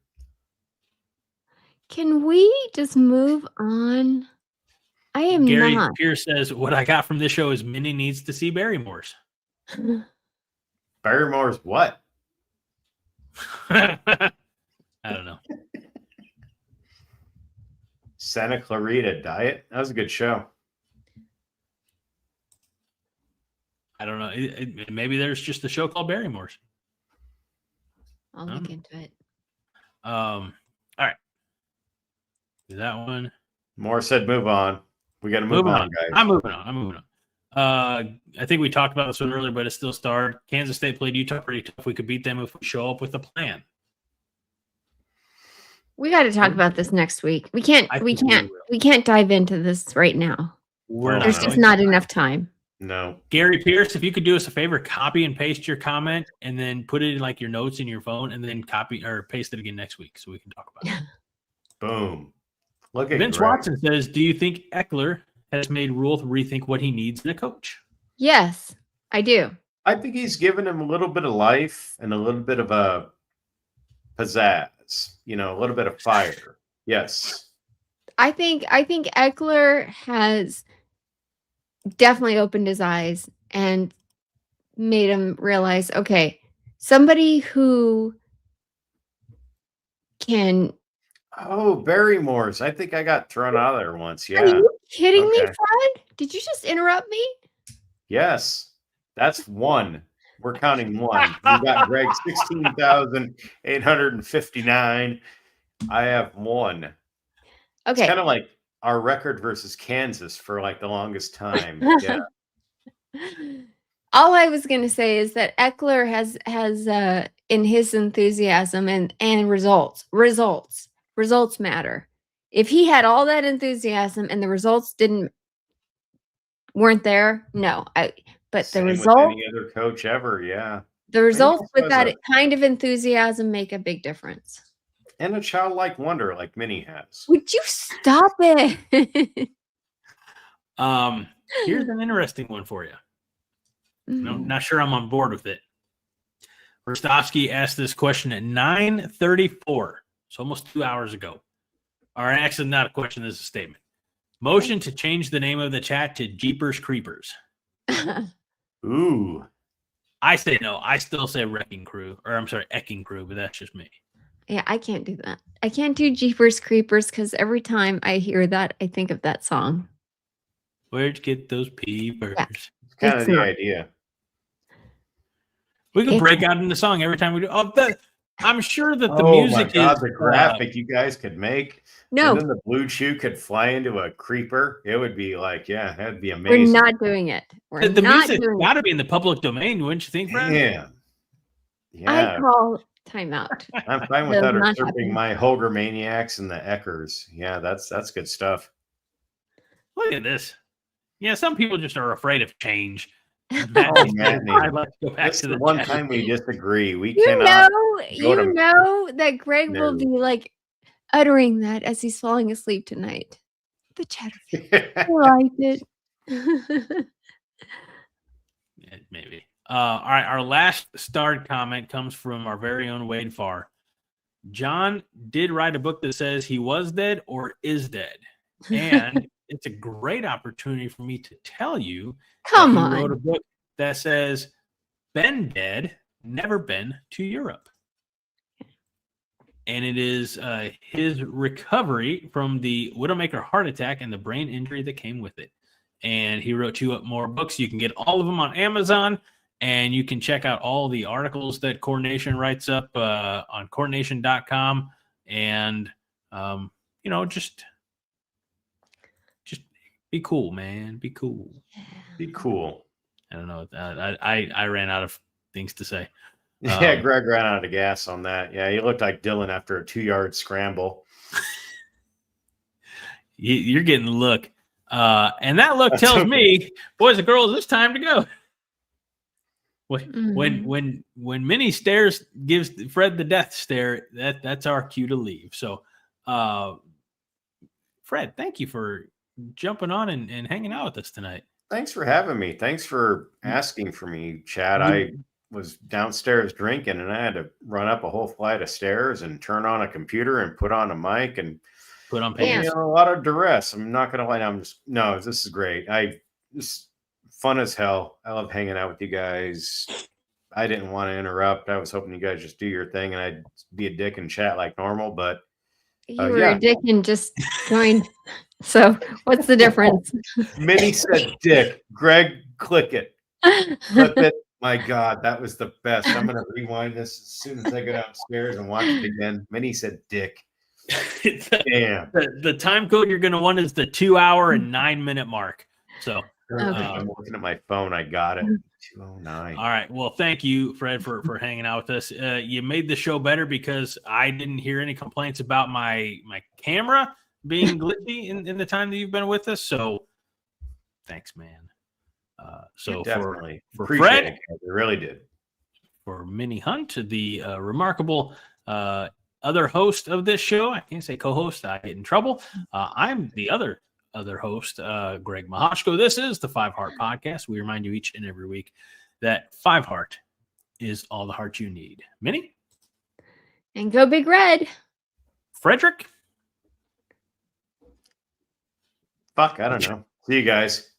Can we just move on? I am Gary not. Pierce says what I got from this show is Minnie needs to see Barrymore's. Barrymore's what? I don't know. Santa Clarita Diet. That was a good show. I don't know. Maybe there's just a show called Barrymore's. I'll look into it. All right. Do that one. Moore said move on. We got to move on, guys. I'm moving on. I think we talked about this one earlier, but it still started. Kansas State played Utah pretty tough. We could beat them if we show up with a plan. We got to talk about this next week. We can't dive into this right now. There's just not enough time. No. Gary Pierce, if you could do us a favor, copy and paste your comment and then put it in like your notes in your phone and then copy or paste it again next week so we can talk about it. Boom. Look at Vince Watson says, do you think Eckler has made Rule rethink what he needs in a coach? Yes, I do. I think he's given him a little bit of life and a little bit of a pizzazz, a little bit of fire. Yes. I think Eckler has definitely opened his eyes and made him realize, okay, somebody who can. Oh, Barrymore's. I think I got thrown out of there once. Yeah. Are you kidding me, Fred? Did you just interrupt me? Yes. That's one. We're counting one. We got Greg 16,859. I have one. Okay. It's kind of like our record versus Kansas for like the longest time. Yeah. All I was going to say is that Eckler has in his enthusiasm and results matter. If he had all that enthusiasm and the results weren't there, no. But Same the with results, any other coach ever. Yeah. the results also with has that a- kind of enthusiasm make a big difference. And a childlike wonder like Minnie has. Would you stop it? Here's an interesting one for you. I'm not sure I'm on board with it. Rostovsky asked this question at 9:34, so almost 2 hours ago. Or actually, not a question, this is a statement. Motion to change the name of the chat to Jeepers Creepers. Ooh. I say no. I still say Wrecking Crew, or I'm sorry, Eking Crew, but that's just me. Yeah, I can't do that. I can't do Jeepers Creepers because every time I hear that, I think of that song. Where'd you get those peepers? Yeah. It's kind of the not. idea. We could break out in the song every time we do. I'm sure that the Oh music my God, is the graphic you guys could make. No, And then the blue chew could fly into a creeper. It would be like, yeah, that'd be we're amazing. not doing it. We're the not music's doing got it. to be in the public domain, wouldn't you think, Brad? Yeah. I Yeah. call timeout. I'm fine with Does that or not usurping happen. my Holger Maniacs and the Eckers. Yeah, that's good stuff. Look at this. Yeah, some people just are afraid of change. Oh, I'd man. like to go back That's to the the one chat. time we disagree. We You cannot. know that Greg will No. be like uttering that as he's falling asleep tonight. The chatter. I liked it. Yeah, maybe. All right, our last starred comment comes from our very own Wade Farr. John did write a book that says he was dead or is dead. And it's a great opportunity for me to tell you Come that he wrote a on. book that says been dead, never been to Europe. And it is his recovery from the Widowmaker heart attack and the brain injury that came with it. And he wrote 2 more books. You can get all of them on Amazon, and you can check out all the articles that Coordination writes up on coordination.com. And, just be cool, man. Be cool. Be cool. I don't know. I ran out of things to say. Yeah, Greg ran out of gas on that. Yeah, he looked like Dylan after a 2-yard scramble. You're getting the look. And that look tells me, boys and girls, it's time to go. When Minnie gives Fred the death stare, that's our cue to leave. So, Fred, thank you for jumping on and hanging out with us tonight. Thanks for having me. Thanks for asking for me, Chad. I was downstairs drinking, and I had to run up a whole flight of stairs and turn on a computer and put on a mic and put on pants. A lot of duress. I'm not gonna lie. This is great. This fun as hell. I love hanging out with you guys. I didn't want to interrupt. I was hoping you guys just do your thing and I'd be a dick and chat like normal, but you were a dick and just joined. So what's the difference? Minnie said dick. Greg, click it. Clip it. My God, that was the best. I'm gonna rewind this as soon as I go downstairs and watch it again. Minnie said dick. Damn. The time code you're going to want is the 2 hour and 9 minute mark. So I'm looking at my phone. I got it. 2:09. All right. Well, thank you, Fred, for hanging out with us. You made the show better because I didn't hear any complaints about my camera being glitchy in the time that you've been with us. So thanks, man. So definitely for appreciate Fred, it, I really did. For Minnie Hunt, the remarkable other host of this show. I can't say co-host. I get in trouble. I'm the other host, Greg Mahoshko. This is the 5 Heart Podcast. We remind you each and every week that 5 Heart is all the heart you need. Minnie? And go Big Red. Frederick? Fuck, I don't know. See you guys.